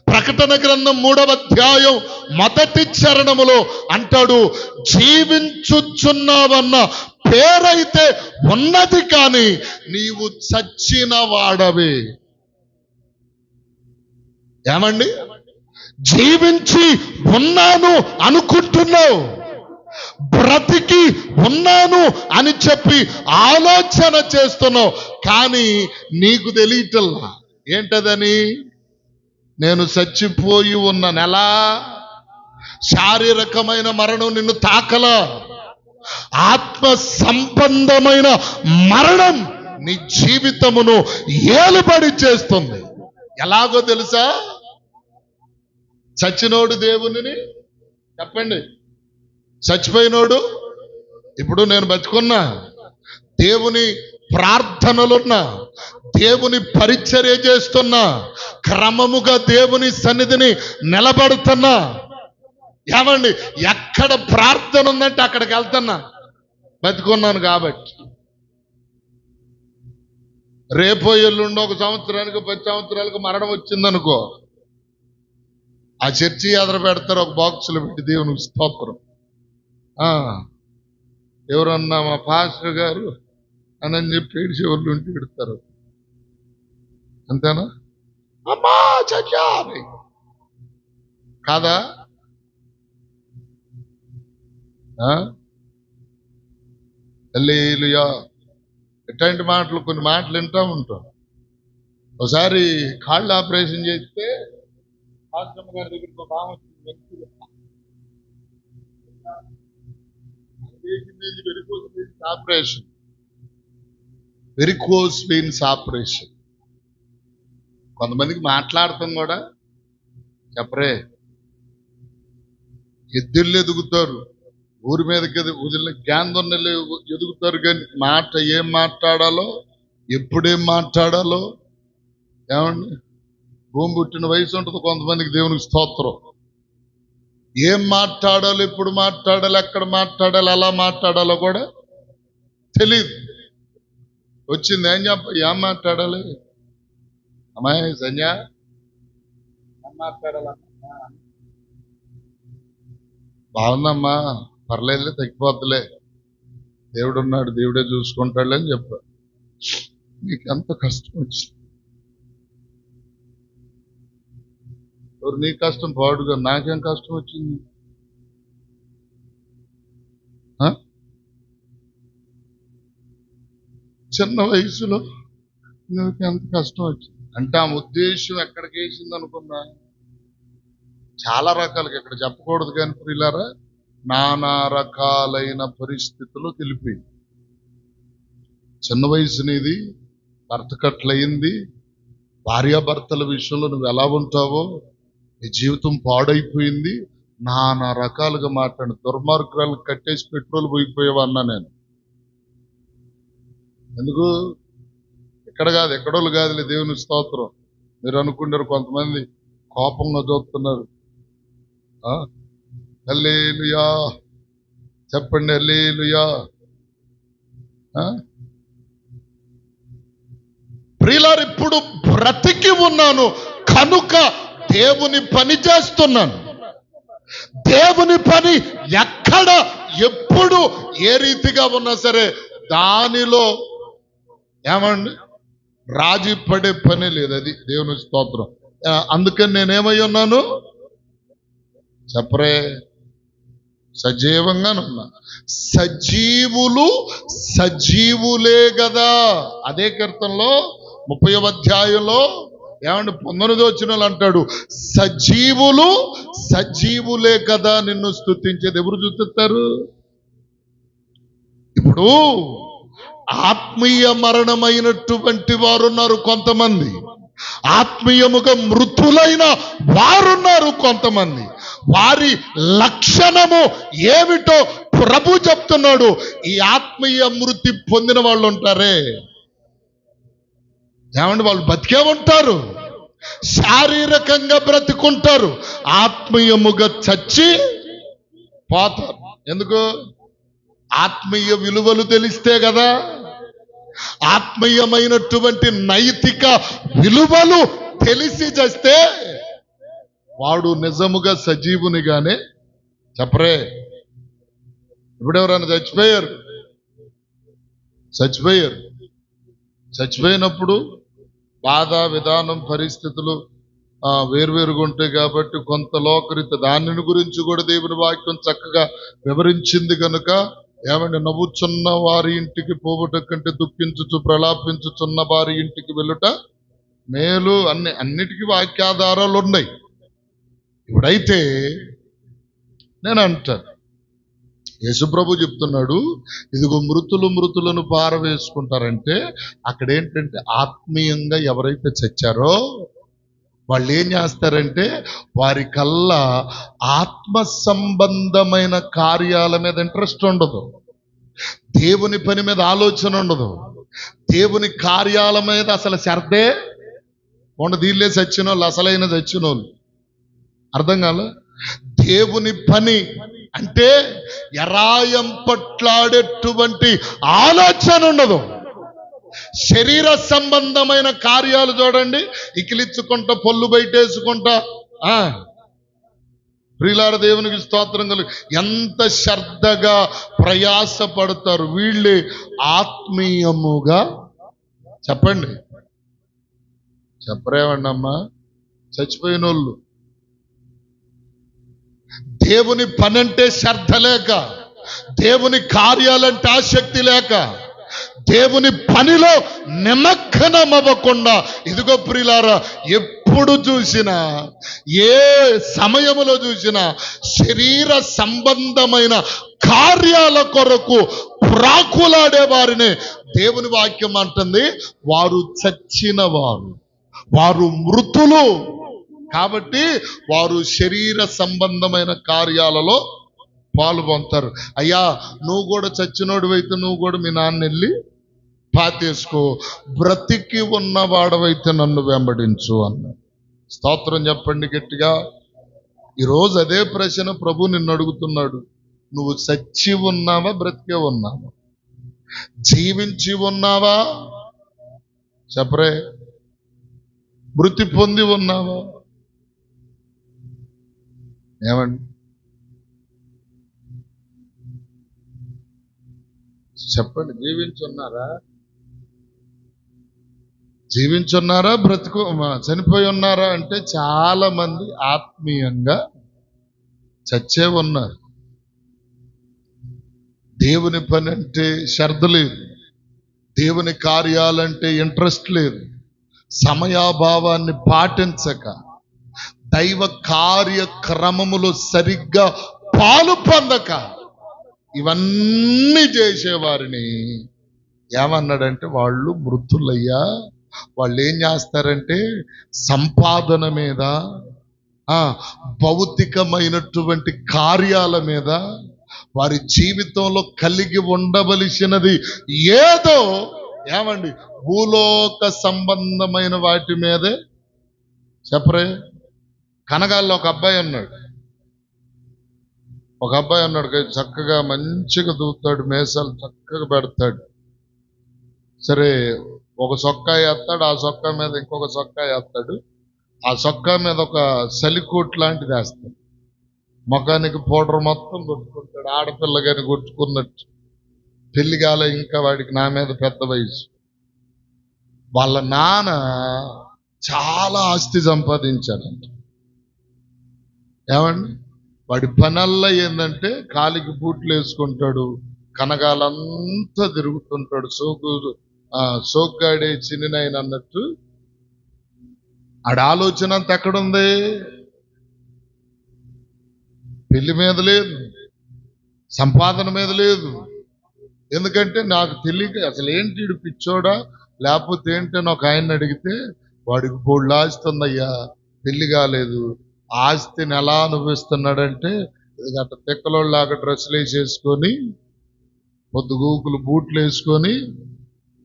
ప్రకటన గ్రంథం 3వ అధ్యాయం 1వ చరణములో అంటాడు, జీవించుచున్నావన్న పేరైతే ఉన్నది కానీ నీవు చచ్చిన వాడవే. ఏమండి, జీవించి ఉన్నాను అనుకుంటున్నావు, బ్రతికి ఉన్నాను అని చెప్పి ఆలోచన చేస్తున్నావు, కానీ నీకు తెలియటల్లా. ఏంటదని? నేను చచ్చిపోయి ఉన్న నెల శారీరకమైన మరణం నిన్ను తాకల, ఆత్మ సంబంధమైన మరణం నీ జీవితమును ఏలుబడి చేస్తుంది. ఎలాగో తెలుసా? చచ్చినోడు దేవునిని, చెప్పండి, చచ్చిపోయినోడు ఇప్పుడు నేను బతుకున్నా, దేవుని ప్రార్థనలున్నా, దేవుని పరిచర్య చేస్తున్నా, క్రమముగా దేవుని సన్నిధిని నిలబడుతున్నా. ఏమండి, ఎక్కడ ప్రార్థన ఉందంటే అక్కడికి వెళ్తున్నా, బతుకున్నాను కాబట్టి. రేపో ఎల్లుండో 1 సంవత్సరానికి 10 సంవత్సరాలకు మరణం వచ్చిందనుకో, ఆ చర్చి ఎదురు పెడతారు ఒక బాక్సులు పెట్టి, దేవునికి స్తోత్రం. ఎవరన్నా మా పాస్టర్ గారు అని చెప్పి ఏడిచే వాళ్ళు ఉంటే పెడతారు, అంతేనా? అమ్మా చచ్చా కాదా? హల్లెలూయా. ఎట్లాంటి మాటలు, కొన్ని మాటలు వింటూ ఉంటాం. ఒకసారి కాళ్ళు ఆపరేషన్ చేస్తే ఆశ్రమ గారి దగ్గరికి ఒక ఆమె వచ్చింది. Operation, varicose veins operation. కొంతమందికి మాట్లాడతాం కూడా చెప్పరే, ఎద్దుళ్ళు ఎదుగుతారు, ఊరి మీదకి వదిలిన గ్యాందొన్నెలు ఎదుగుతారు, కానీ మాట ఏం మాట్లాడాలో, ఎప్పుడేం మాట్లాడాలో, ఏమండి, భూమి పుట్టిన వయసు ఉంటుంది కొంతమందికి, దేవునికి స్తోత్రం. ఏం మాట్లాడాలో, ఎప్పుడు మాట్లాడాలి, ఎక్కడ మాట్లాడాలి, ఎలా మాట్లాడాలో కూడా తెలియదు. వచ్చింది ఏం మాట్లాడాలి, అమ్మాయి సంజ ఏం మాట్లాడాలమ్మా, బాగుందమ్మా, పర్లేదులే, తగ్గిపోద్దులే, దేవుడు ఉన్నాడు, దేవుడే చూసుకుంటాడులే అని చెప్పారు. నీకు ఎంత కష్టం వచ్చింది, ఎవరు నీ కష్టం పాడుగా, నాకేం కష్టం వచ్చింది? చిన్న వయసులో నీకు ఎంత కష్టం వచ్చింది అంటే, ఆ ఉద్దేశం ఎక్కడికి వేసింది అనుకున్నా, చాలా రకాలుగా ఇక్కడ చెప్పకూడదు కానీ ప్రియులారా, నానా రకాలైన పరిస్థితులు తెలిపింది. చిన్న వయసు నీది, భర్త కట్లయింది, భార్యాభర్తల విషయంలో నువ్వు ఎలా ఉంటావో, నీ జీవితం పాడైపోయింది, నానా రకాలుగా మాట్లాడు. దుర్మార్గాలు కట్టేసి పెట్రోల్ పోయిపోయావా అన్నా నేను. ఎందుకు? ఇక్కడ కాదు, ఎక్కడోళ్ళు కాదులే, దేవుని స్తోత్రం. మీరు అనుకుంటారు కొంతమంది కోపంగా చూస్తున్నారు. హల్లెలూయా చెప్పండి, హల్లెలూయా. ప్రియులారు, ఇప్పుడు బ్రతికి ఉన్నాను కనుక దేవుని పని చేస్తున్నాను. దేవుని పని ఎక్కడ, ఎప్పుడు, ఏ రీతిగా ఉన్నా సరే దానిలో ఏమండి రాజీ పడే పని లేదు. అది దేవుని స్తోత్రం. అందుకని నేనేమై ఉన్నాను చెప్పరే, సజీవంగా ఉన్నా. సజీవులు సజీవులే కదా. అదే కీర్తనలో 30వ అధ్యాయంలో ఏమంటే 19వ వచనంలో అంటాడు, సజీవులు సజీవులే కదా నిన్ను స్తుతించేది. ఎవరు స్తుతిస్తారు? ఇప్పుడు ఆత్మీయ మరణమైనటువంటి వారున్నారు కొంతమంది, ఆత్మీయముగా మృతులైన వారున్నారు కొంతమంది. వారి లక్షణము ఏమిటో ప్రభు చెప్తున్నాడు. ఈ ఆత్మీయ మృతి పొందిన వాళ్ళు ఉంటారే, ఏమంటే వాళ్ళు బతికే ఉంటారు, శారీరకంగా బ్రతికుంటారు, ఆత్మీయముగా చచ్చి పోతారు. ఎందుకు? ఆత్మీయ విలువలు తెలిస్తే కదా. ఆత్మీయమైనటువంటి నైతిక విలువలు తెలిసి చేస్తే వాడు నిజముగా సజీవునిగానే చెప్పరే. ఇప్పుడెవరైనా చచ్చిపోయినప్పుడు బాధ, విధానం, పరిస్థితులు వేరువేరుగా ఉంటాయి కాబట్టి కొంత లోకరీత దానిని గురించి కూడా దేవుని వాక్యం చక్కగా వివరించింది కనుక, ఏమంటే నవ్వుచున్న వారి ఇంటికి పోవుట కంటే దుఃఖించుచు ప్రలాపించుచున్న వారి ఇంటికి వెళ్ళుట మేలు. అన్నిటికీ వాక్యాధారాలు ఉన్నాయి. ఇప్పుడైతే నేను అంటాను, యేసుప్రభు చెప్తున్నాడు, ఇదిగో మృతులను పారవేసుకుంటారంటే అక్కడ ఏంటంటే ఆత్మీయంగా ఎవరైతే చచ్చారో వాళ్ళు ఏం చేస్తారంటే వారి కల్లా ఆత్మ సంబంధమైన కార్యాల మీద ఇంట్రెస్ట్ ఉండదు. దేవుని పని మీద ఆలోచన ఉండదు, దేవుని కార్యాల మీద అసలు శ్రద్ధే ఉండదు. వీళ్ళే చచ్చిన వాళ్ళు, అసలైన చచ్చిన వాళ్ళు. అర్థం కాలే? దేవుని పని అంటే ఎరాయం పట్లాడేటువంటి ఆలోచన ఉండదు. శరీర సంబంధమైన కార్యాలు చూడండి, ఇకిలిచ్చుకుంటా, పొల్లు బయటేసుకుంటా, ప్రియులార దేవునికి స్తోత్రం కలుగు, ఎంత శ్రద్ధగా ప్రయాసపడతారు. వీళ్ళే ఆత్మీయముగా, చెప్పండి, చెప్పరేమండి అమ్మా, చచ్చిపోయిన వాళ్ళు. దేవుని పని అంటే శ్రద్ధ లేక, దేవుని కార్యాలంటే ఆసక్తి లేక, దేవుని పనిలో నిమగ్నం అవ్వకుండా, ఇదిగో ప్రియులారా, ఎప్పుడు చూసినా, ఏ సమయములో చూసినా శరీర సంబంధమైన కార్యాల కొరకు ప్రాకులాడే వారిని దేవుని వాక్యం అంటుంది వారు చచ్చిన వారు, వారు మృతులు. కాబట్టి వారు శరీర సంబంధమైన కార్యాలలో పాలు పొందుతారు. అయ్యా, నువ్వు కూడా చచ్చినోడివైతే నువ్వు కూడా మీ నాన్న వెళ్ళి పాతేసుకో, బ్రతికి ఉన్నవాడవైతే నన్ను వెంబడించు అన్నాడు. స్తోత్రం చెప్పండి గట్టిగా. ఈరోజు అదే ప్రశ్న ప్రభు నిన్ను అడుగుతున్నాడు. నువ్వు చచ్చి ఉన్నావా, బ్రతికే ఉన్నావా, జీవించి ఉన్నావా, చెప్పరే, మృతి పొంది ఉన్నావా? ఏమండి చెప్పండి, జీవించున్నారా, చనిపోయి ఉన్నారా అంటే చాలా మంది ఆత్మీయంగా చచ్చే ఉన్నారు. దేవుని పని అంటే శ్రద్ధ లేదు, దేవుని కార్యాలంటే ఇంట్రెస్ట్ లేదు, సమయాభావాన్ని పాటించక, దైవ కార్యక్రమములు సరిగ్గా పాలు పొందక, ఇవన్నీ చేసేవారిని ఏమన్నాడంటే వాళ్ళు మృతులయ్యా. వాళ్ళు ఏం చేస్తారంటే సంపాదన మీద, భౌతికమైనటువంటి కార్యాల మీద, వారి జీవితంలో కలిగి ఉండవలసినది ఏదో, ఏమండి, భూలోక సంబంధమైన వాటి మీదే. చెప్పరే, కనగాల్లో ఒక అబ్బాయి ఉన్నాడు, చక్కగా మంచిగా దూతాడు, మేసాలు చక్కగా పెడతాడు. సరే, ఒక సొక్కా వేస్తాడు, ఆ సొక్కా మీద ఇంకొక సొక్కా వేస్తాడు, ఆ సొక్కా మీద ఒక సలికోట్ లాంటిది వేస్తాడు, ముఖానికి పౌడర్ మొత్తం కొట్టుకుంటాడు, ఆడపిల్ల గాని కొట్టుకున్నట్టు. పెళ్లి కాలే ఇంకా వాడికి, నా మీద పెద్ద వయసు. వాళ్ళ నాన్న చాలా ఆస్తి సంపాదించాడంట. ఏమండి, వాడి పనల్లా ఏంటంటే కాలికి బూట్లు వేసుకుంటాడు, కనగాలంతా తిరుగుతుంటాడు, సోగ్గాడే చిన్ననైన అన్నట్టు. ఆడ ఆలోచన అంత ఎక్కడుంది? పెళ్లి మీద లేదు, సంపాదన మీద లేదు. ఎందుకంటే నాకు తెలియక అసలు ఏంటి వీడు పిచ్చోడా లేకపోతే ఏంటని ఒక ఆయన అడిగితే, వాడికి బోళ్ళు ఆస్తుందయ్యా, పెళ్లి కాలేదు, ఆస్తిని ఎలా అనుభవిస్తున్నాడంటే అట్ట తెక్కలోళ్ళలాగా డ్రెస్సులు వేసేసుకొని, పొద్దుగూకులు బూట్లు వేసుకొని,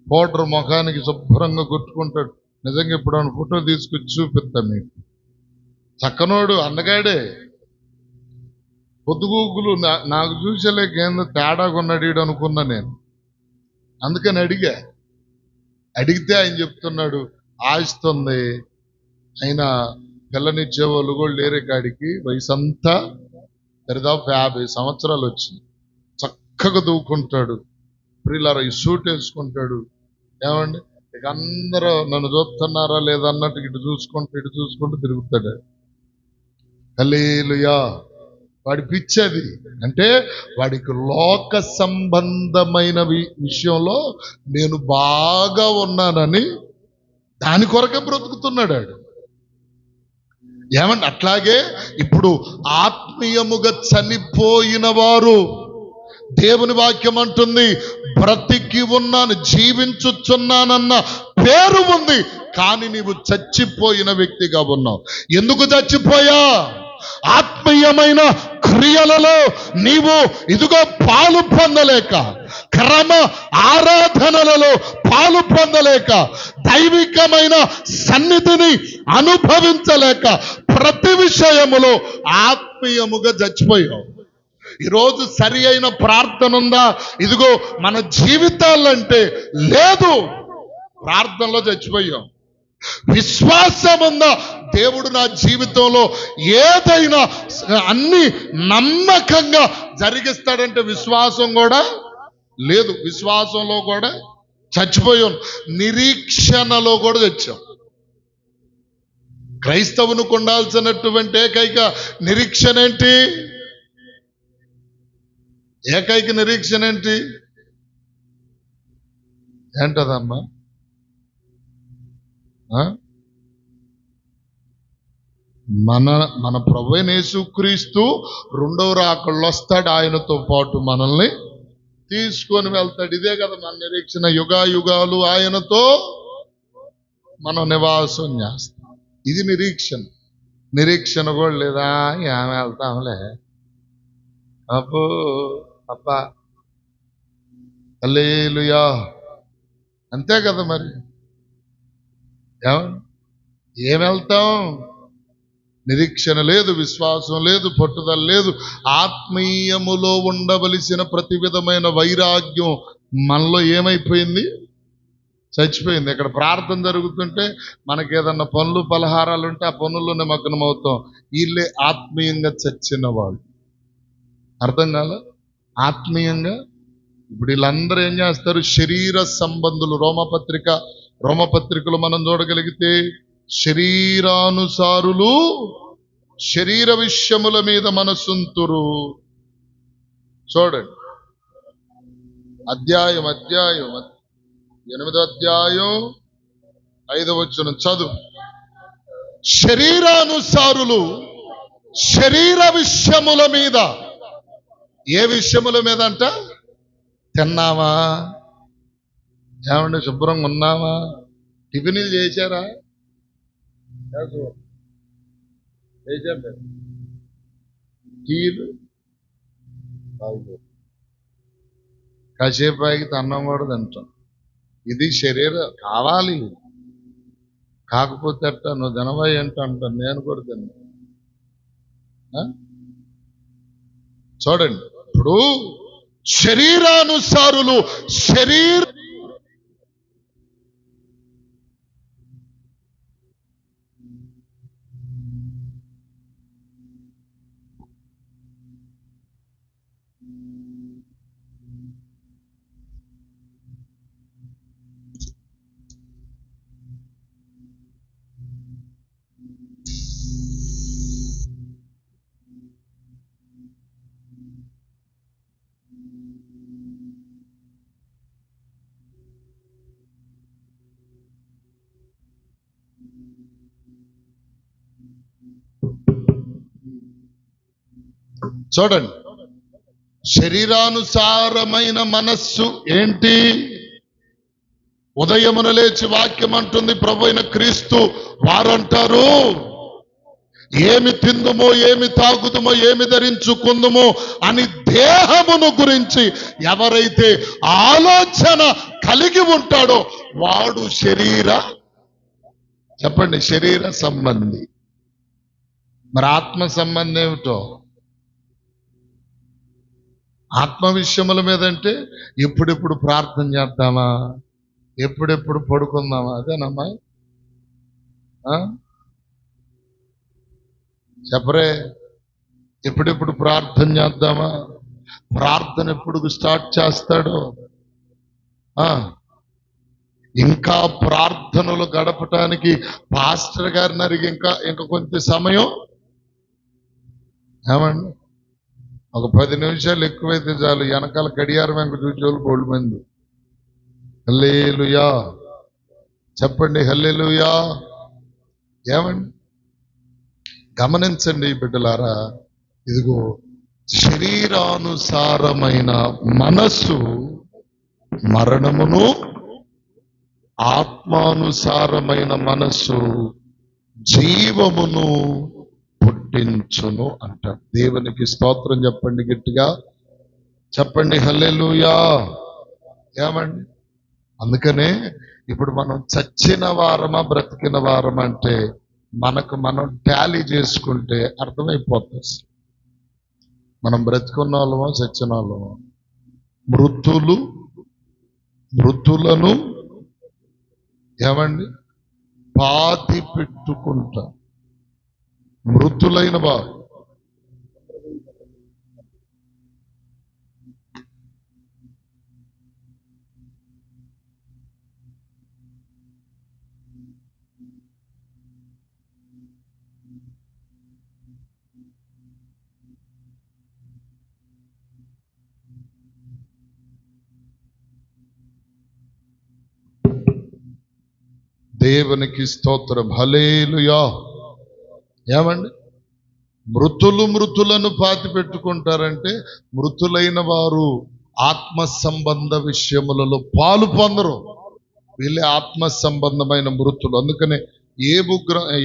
పౌడర్ ముఖానికి శుభ్రంగా కొట్టుకుంటాడు. నిజంగా ఇప్పుడు ఫోటో తీసుకొచ్చి చూపిస్తా మీకు. చక్కనోడు, అందగాడే, పొద్దుగూకులు. నాకు చూసేలేక ఏందో తేడాగా ఉన్నాడు అనుకున్నా నేను. అందుకని అడిగితే ఆయన చెప్తున్నాడు, ఆస్తుంది, అయినా పిల్లనిచ్చేవాళ్ళు కూడా లేరే, కాడికి వయసు అంతా దరిదాపు 50 సంవత్సరాలు వచ్చింది. చక్కగా దూకుంటాడు, ప్రియులారా, ఈ సూట్ వేసుకుంటాడు. ఏమండి, ఇక అందరూ నన్ను చూస్తున్నారా లేదా అన్నట్టు ఇటు చూసుకుంటూ తిరుగుతాడు. హల్లెలూయా. వాడి పిచ్చది అంటే వాడికి లోక సంబంధమైన విషయంలో నేను బాగా ఉన్నానని దాని కొరకే బ్రతుకుతున్నాడు. ఏమండి, అట్లాగే ఇప్పుడు ఆత్మీయముగా చనిపోయిన వారు, దేవుని వాక్యం అంటుంది బ్రతికి ఉన్నాను, జీవించుచున్నానన్న పేరు ఉంది, కానీ నీవు చచ్చిపోయిన వ్యక్తిగా ఉన్నావు. ఎందుకు చచ్చిపోయా? ఆత్మీయమైన క్రియలలో నీవు ఇదిగో పాలు పొందలేక, క్రమ ఆరాధనలలో పాలు పొందలేక, దైవికమైన సన్నిధిని అనుభవించలేక ప్రతి విషయములో ఆత్మీయముగా చచ్చిపోయాం. ఈరోజు సరి అయిన ప్రార్థన ఉందా? ఇదిగో మన జీవితాలంటే లేదు. ప్రార్థనలో చచ్చిపోయాం. విశ్వాసం ఉందా? దేవుడు నా జీవితంలో ఏదైనా అన్ని నమ్మకంగా జరిగిస్తాడంటే విశ్వాసం కూడా లేదు. విశ్వాసంలో కూడా చచ్చిపోయాం. నిరీక్షణలో కూడా చచ్చాం. క్రైస్తవునికి ఉండాల్సినటువంటి ఏకైక నిరీక్షణ ఏంటి? ఏకైక నిరీక్షణ ఏంటి? ఏంటదమ్మా? మన ప్రభువైన యేసుక్రీస్తు రెండవ రాకడలో వస్తాడు. ఆయనతో పాటు మనల్ని తీసుకొని వెళ్తాడు. ఇదే కదా మన నిరీక్షణ. యుగాలు ఆయనతో మనం నివాసం చేస్తాం. ఇది నిరీక్షణ. నిరీక్షణ కూడా లేదా? ఏమి వెళ్తాంలే, అబ్బో అబ్బా హల్లెలూయా, అంతే కదా. మరి ఏం వెళ్తాం? నిరీక్షణ లేదు, విశ్వాసం లేదు, పట్టుదల లేదు. ఆత్మీయములో ఉండవలసిన ప్రతి విధమైన వైరాగ్యం మనలో ఏమైపోయింది? చచ్చిపోయింది. ఇక్కడ ప్రార్థన జరుగుతుంటే మనకి ఏదన్నా పనులు పలహారాలు ఉంటే ఆ పనుల్లో నిమగ్నం అవుతాం. వీళ్ళే ఆత్మీయంగా చచ్చిన వాళ్ళు. అర్థం కాల? ఆత్మీయంగా ఇప్పుడు వీళ్ళందరూ ఏం చేస్తారు? శరీర సంబంధులు. రోమపత్రికలు మనం చూడగలిగితే శరీరానుసారులు శరీర విషయముల మీద మనసుంతురు. చూడండి, అధ్యాయం 8వ అధ్యాయం 5వ వచనం చదువు. శరీరానుసారులు శరీర విషయముల మీద. ఏ విషయముల మీద అంట? తిన్నావా? ఏమండి శుభ్రంగా ఉన్నావా? టిఫిన్లు చేశారా? టీలు కాసేపు ఆగితే అన్నం కూడా తింటాం. ఇది శరీరం కావాలి. కాకపోతే అట్ట నువ్వు తినవా ఏంటో అంటాను. నేను కూడా తిన్నా. చూడండి, ఇప్పుడు శరీరానుసారులు చూడండి, శరీరానుసారమైన మనస్సు ఏంటి? ఉదయమున లేచి వాక్యం అంటుంది, ప్రభువైన క్రీస్తు వారంటారు, ఏమి తిందుమో, ఏమి తాగుదుమో, ఏమి ధరించుకుందుమో అని దేహమును గురించి ఎవరైతే ఆలోచన కలిగి ఉంటాడో వాడు చెప్పండి, శరీర సంబంధి. మరి ఆత్మ సంబంధం ఏమిటో? ఆత్మ విషయముల మీద అంటే ఎప్పుడెప్పుడు ప్రార్థన చేద్దామా, ఎప్పుడెప్పుడు పడుకుందామా? అదేనమ్మా? చెప్పరే, ఎప్పుడెప్పుడు ప్రార్థన చేద్దామా? ప్రార్థన ఎప్పుడు స్టార్ట్ చేస్తాడో? ఇంకా ప్రార్థనలు గడపటానికి పాస్టర్ గారిని అడిగి ఇంకా కొంత సమయం ఏమండి, ఒక 10 నిమిషాలు ఎక్కువైతే చాలు, వెనకాల గడియారం వెంక చూసేవాళ్ళు బోల్డ్ మంది. హల్లెలూయా చెప్పండి, హల్లెలూయా. ఏమండి, గమనించండి బిడ్డలారా, ఇదిగో శరీరానుసారమైన మనస్సు మరణమును, ఆత్మానుసారమైన మనస్సు జీవమును పుట్టించును అంటారు. దేవునికి స్తోత్రం చెప్పండి, గట్టిగా చెప్పండి, హల్లెలూయా. ఏమండి? అందుకనే ఇప్పుడు మనం చచ్చిన వారమా బ్రతికిన వారం అంటే మనకు మనం టాలీ చేసుకుంటే అర్థమైపోతుంది. మనం బ్రతికున్న వాళ్ళమో చచ్చిన వాళ్ళమో. మృతులను ఏమండి పాతి పెట్టుకుంటా. మృతులైన వారు దేవునికి స్తోత్రం. హల్లెలూయా. ఏమండి మృతులను పాతి పెట్టుకుంటారంటే మృతులైన వారు ఆత్మ సంబంధ విషయములలో పాలు పొందరు. వీళ్ళే ఆత్మ సంబంధమైన మృతులు. అందుకనే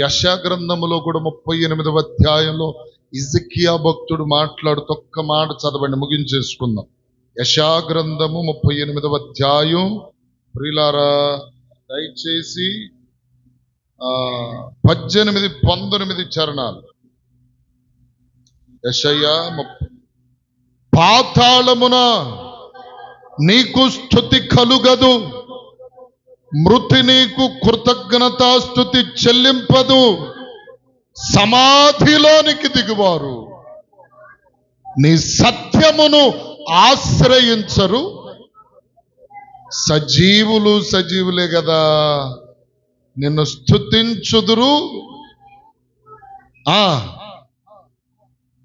యెషయా గ్రంథములో కూడా 38వ అధ్యాయంలో హిజ్కియా భక్తుడు మాట్లాడుతూ ఒక్క మాట చదవండి, ముగించేసుకుందాం. యెషయా గ్రంథము 38వ అధ్యాయం. ప్రియులారా దయచేసి 18-19 చరణాలు. యెషయా పాతాళమున నీకు స్తుతి కలుగదు, మృతి నీకు కృతజ్ఞతాస్తుతి చెల్లింపదు. సమాధిలోనికి దిగువారు నీ సత్యమును ఆశ్రయించరు. సజీవులే కదా నిన్ను స్తుతించుదురు.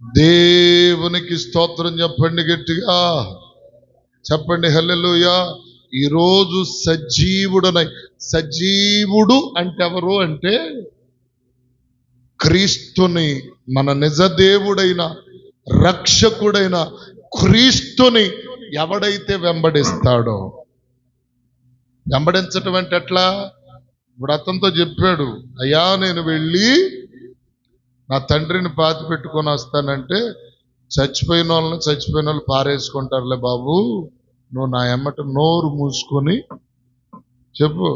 దేవునికి స్తోత్రం చెప్పండి, గట్టిగా చెప్పండి హల్లెలూయా. ఈరోజు సజీవుడు అంటే ఎవరు అంటే క్రీస్తుని, మన నిజ దేవుడైన రక్షకుడైన క్రీస్తుని ఎవడైతే వెంబడిస్తాడో. వెంబడించటం అంటే ఎట్లా? ఇప్పుడు అతనితో చెప్పాడు, అయ్యా నేను వెళ్ళి నా తండ్రిని పాతి పెట్టుకొని వస్తానంటే చచ్చిపోయిన వాళ్ళు పారేసుకుంటారులే బాబు, నువ్వు నా ఎమ్మట నోరు మూసుకొని చెప్పు.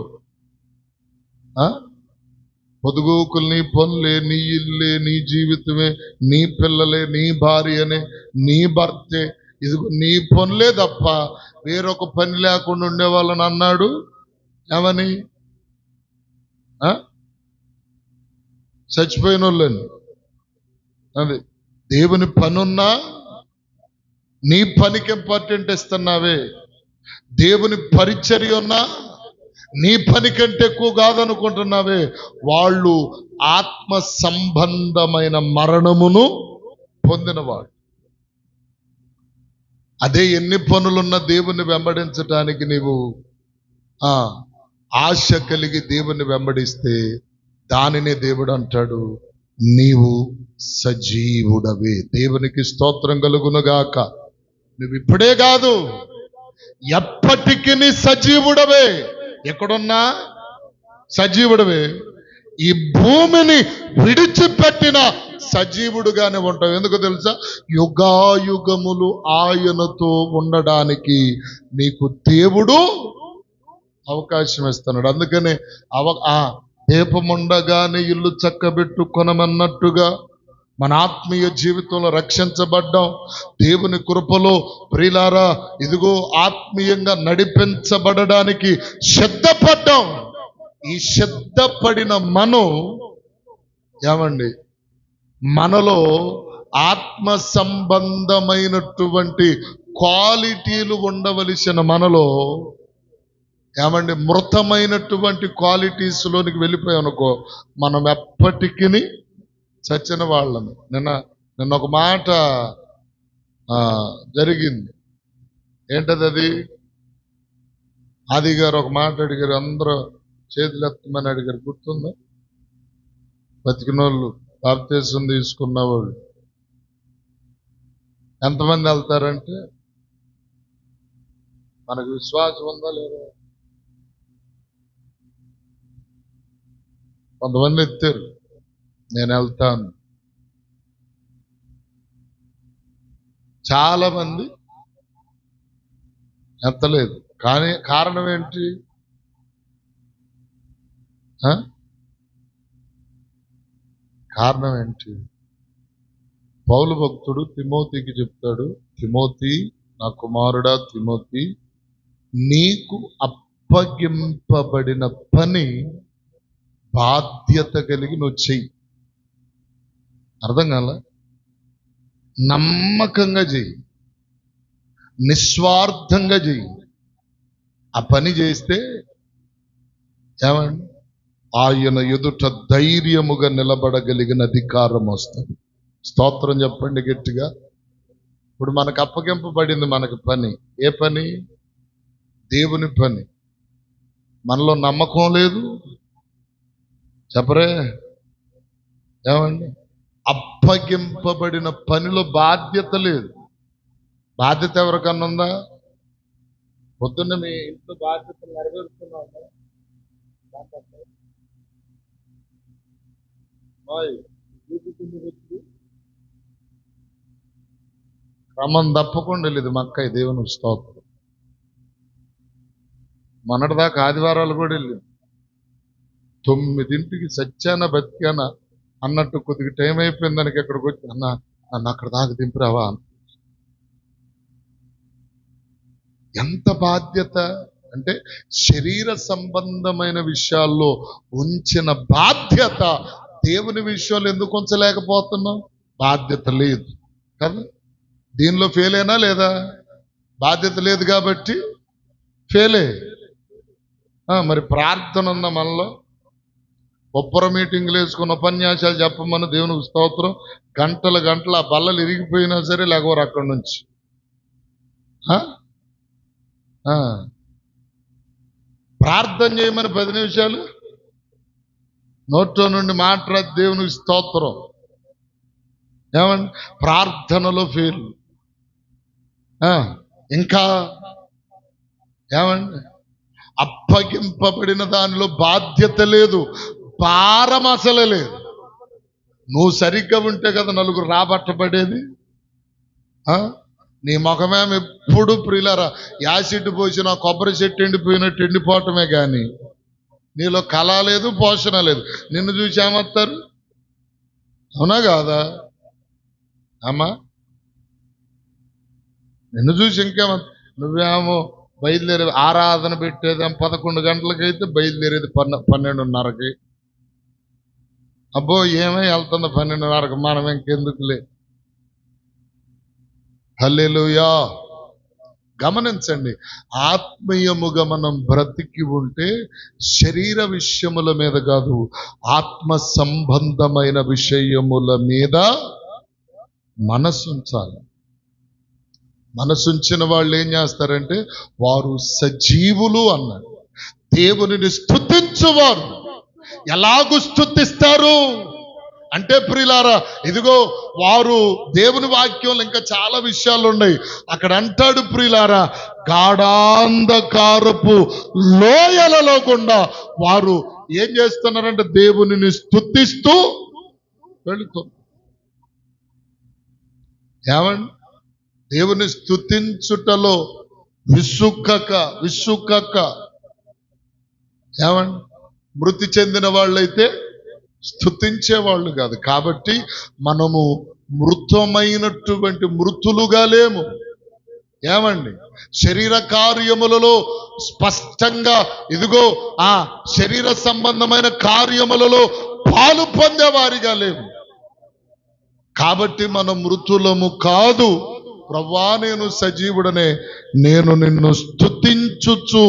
పొదుగోకులు నీ పనులే, నీ ఇల్లే, నీ జీవితమే, నీ పిల్లలే, నీ భార్యనే, నీ భర్తే, ఇదిగో నీ పనులే తప్ప వేరొక పని లేకుండా ఉండేవాళ్ళని అన్నాడు. ఏమని? చచ్చిపోయిన వాళ్ళని. అది దేవుని పనున్నా నీ పనికి ఇంపార్టెంట్ ఇస్తున్నావే. దేవుని పరిచర్య ఉన్నా నీ పని కంటే ఎక్కువ కాదనుకుంటున్నావే. వాళ్ళు ఆత్మ సంబంధమైన మరణమును పొందినవాడు. అదే ఎన్ని పనులున్న దేవుని వెంబడించటానికి నీవు ఆశ కలిగి దేవుని వెంబడిస్తే దానినే దేవుడు అంటాడు, నీవు సజీవుడవే. దేవునికి స్తోత్రం కలుగునుగాక. నువ్వు ఇప్పుడే కాదు ఎప్పటికీ సజీవుడవే. ఎక్కడున్నా సజీవుడవే. ఈ భూమిని విడిచిపెట్టిన సజీవుడుగానే ఉంటావు. ఎందుకు తెలుసా? యుగాయుగములు ఆయనతో ఉండడానికి నీకు దేవుడు అవకాశం ఇస్తున్నాడు. అందుకనే దీపముండగానే ఇల్లు చక్కబెట్టుకొనమన్నట్టుగా మన ఆత్మీయ జీవితంలో రక్షించబడ్డాం. దేవుని కృపలో ప్రియులారా ఇదిగో ఆత్మీయంగా నడిపించబడడానికి సిద్ధపడ్డాం. ఈ సిద్ధపడిన ఏమండి మనలో ఆత్మ సంబంధమైనటువంటి క్వాలిటీలు ఉండవలసిన మనలో ఏమండి మృతమైనటువంటి క్వాలిటీస్లోనికి వెళ్ళిపోయామనుకో మనం ఎప్పటికీ చచ్చిన వాళ్ళము. నిన్న ఒక మాట జరిగింది. ఏంటది? ఆది గారు ఒక మాట అడిగారు, అందరూ చేతులు ఎత్తమని అడిగారు. గుర్తుందా? బతికినోళ్ళు బాప్తీసం తీసుకున్న వాళ్ళు ఎంతమంది వెళ్తారంటే మనకు విశ్వాసం ఉందా లేదా? కొంతమంది ఎత్తారు, నేను వెళ్తాను. ఎత్తలేదు. కానీ కారణం ఏంటి? ఆ? కారణం ఏంటి? పౌలు భక్తుడు తిమోతికి చెప్తాడు, తిమోతి, నా కుమారుడా తిమోతి, నీకు అప్పగింపబడిన పని బాధ్యత కలిగి నువ్వు చెయ్యి. అర్థం కాల? నమ్మకంగా చెయ్యి, నిస్వార్థంగా చెయ్యి. ఆ పని చేస్తే ఏమండి, ఆయన ఎదుట ధైర్యముగా నిలబడగలిగిన అధికారం వస్తుంది. స్తోత్రం చెప్పండి గట్టిగా. ఇప్పుడు మనకు అప్పగింపబడింది మనకు పని. ఏ పని? దేవుని పని. మనలో నమ్మకం లేదు, చెప్పరే ఏమండి? అప్పగింపబడిన పనిలో బాధ్యత లేదు. బాధ్యత ఎవరికన్నా ఉందా? పొద్దున్న మీ ఇంట్లో బాధ్యతలు నెరవేరుస్తున్నావు. క్రమం తప్పకుండా లేదు మా అక్క. దేవుని స్తోత్రం. మొన్నటిదాకా ఆదివారాలు కూడా వెళ్ళింది. 9ంటికి సత్యాన బతికాన అన్నట్టు కొద్దిగా టైం అయిపోయింది దానికి. ఎక్కడికి వచ్చి నన్ను అక్కడ దాకా దింపిరావా. ఎంత బాధ్యత అంటే శరీర సంబంధమైన విషయాల్లో ఉంచిన బాధ్యత దేవుని విషయంలో ఎందుకు ఉంచలేకపోతున్నాం? బాధ్యత లేదు కదా. దీనిలో ఫెయిల్ అయినా లేదా? బాధ్యత లేదు కాబట్టి ఫెయిలే. మరి ప్రార్థన ఉన్న మనలో ఒప్పర మీటింగ్లు వేసుకున్న ఉపన్యాసాలు చెప్పమని దేవునికి స్తోత్రం. గంటల గంటల ఆ బల్లలు ఇరిగిపోయినా సరే లేకపోరు అక్కడి నుంచి. ప్రార్థన చేయమని 10 నిమిషాలు నోట్లో నుండి మాట్లాడి దేవునికి స్తోత్రం. ఏమండి, ప్రార్థనలో ఫెయిల్. ఇంకా ఏమండి, అప్పగింపబడిన దానిలో బాధ్యత లేదు, భారం అసలు లేదు. నువ్వు సరిగ్గా ఉంటే కదా నలుగురు రాబట్టబడేది. నీ ముఖమేమో ఎప్పుడు ప్రియులారా యాసిడ్ పోసిన కొబ్బరి చెట్టు ఎండిపోయినట్టు ఎండిపోవటమే కానీ నీలో కళ లేదు, పోషణ లేదు. నిన్ను చూసి ఏమత్తారు? అవునా కాదా అమ్మా? నిన్ను చూసి ఇంకేమో నువ్వేమో బయలుదేరే ఆరాధన పెట్టేది 11 గంటలకైతే బయలుదేరేది 12:30కి. అబ్బో ఏమై వెళ్తుంది 12:30కి, మనం ఇంకెందుకులే. హల్లెలూయా. గమనించండి, ఆత్మీయముగా మనం బ్రతికి ఉంటే శరీర విషయముల మీద కాదు, ఆత్మ సంబంధమైన విషయముల మీద మనసుంచాలి. మనసుంచిన వాళ్ళు ఏం చేస్తారంటే వారు సజీవులు అన్నారు. దేవునిని స్తుతించువారు ఎలాగూ స్తుతిస్తారు అంటే ప్రియులారా, ఇదిగో వారు దేవుని వాక్యంలో ఇంకా చాలా విషయాలు ఉన్నాయి. అక్కడ అంటాడు ప్రియులారా, గాఢాంధకారపు లోయలలో గుండా వారు ఏం చేస్తున్నారంటే దేవునిని స్తుతిస్తూ వెళుతున్నారు. ఏమండి, దేవుని స్తుతించుటలో విసుక్కక ఏమండి, మృతి చెందిన వాళ్ళైతే స్తుతించేవాళ్ళు కాదు. కాబట్టి మనము మృతమైనటువంటి మృతులుగా లేము. ఏమండి, శరీర కార్యములలో స్పష్టంగా ఇదిగో ఆ శరీర సంబంధమైన కార్యములలో పాలు పొందేవారిగా లేము. కాబట్టి మనం మృతులము కాదు. ప్రభువా నేను సజీవుడనే, నేను నిన్ను స్తుతించుచు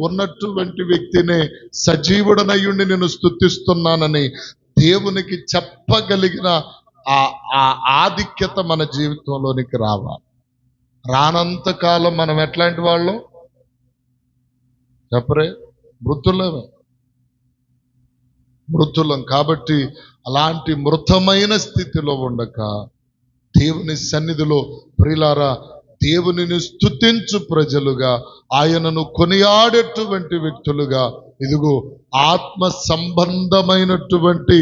ఉన్నటువంటి వ్యక్తినే, సజీవుడనయ్యుండి నిన్ను స్తుతిస్తున్నానని దేవునికి చెప్పగలిగిన ఆ ఆధిక్యత మన జీవితంలోనికి రావాలి. రానంత కాలం మనం ఎట్లాంటి వాళ్ళం చెప్పరే? మృతులం. కాబట్టి అలాంటి మృతమైన స్థితిలో ఉండక దేవుని సన్నిధిలో ప్రియులారా దేవునిని స్తుతించు ప్రజలుగా, ఆయనను కొనియాడేటువంటి వ్యక్తులుగా, ఇదిగో ఆత్మ సంబంధమైనటువంటి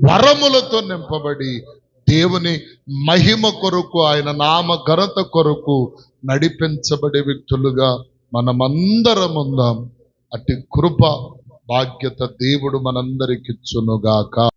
వరములతో నింపబడి దేవుని మహిమ కొరకు, ఆయన నామ ఘనత కొరకు నడిపించబడే వ్యక్తులుగా మనమందరం ఉందాం. అట్టి కృప బాధ్యత దేవుడు మనందరికిచ్చునుగాక.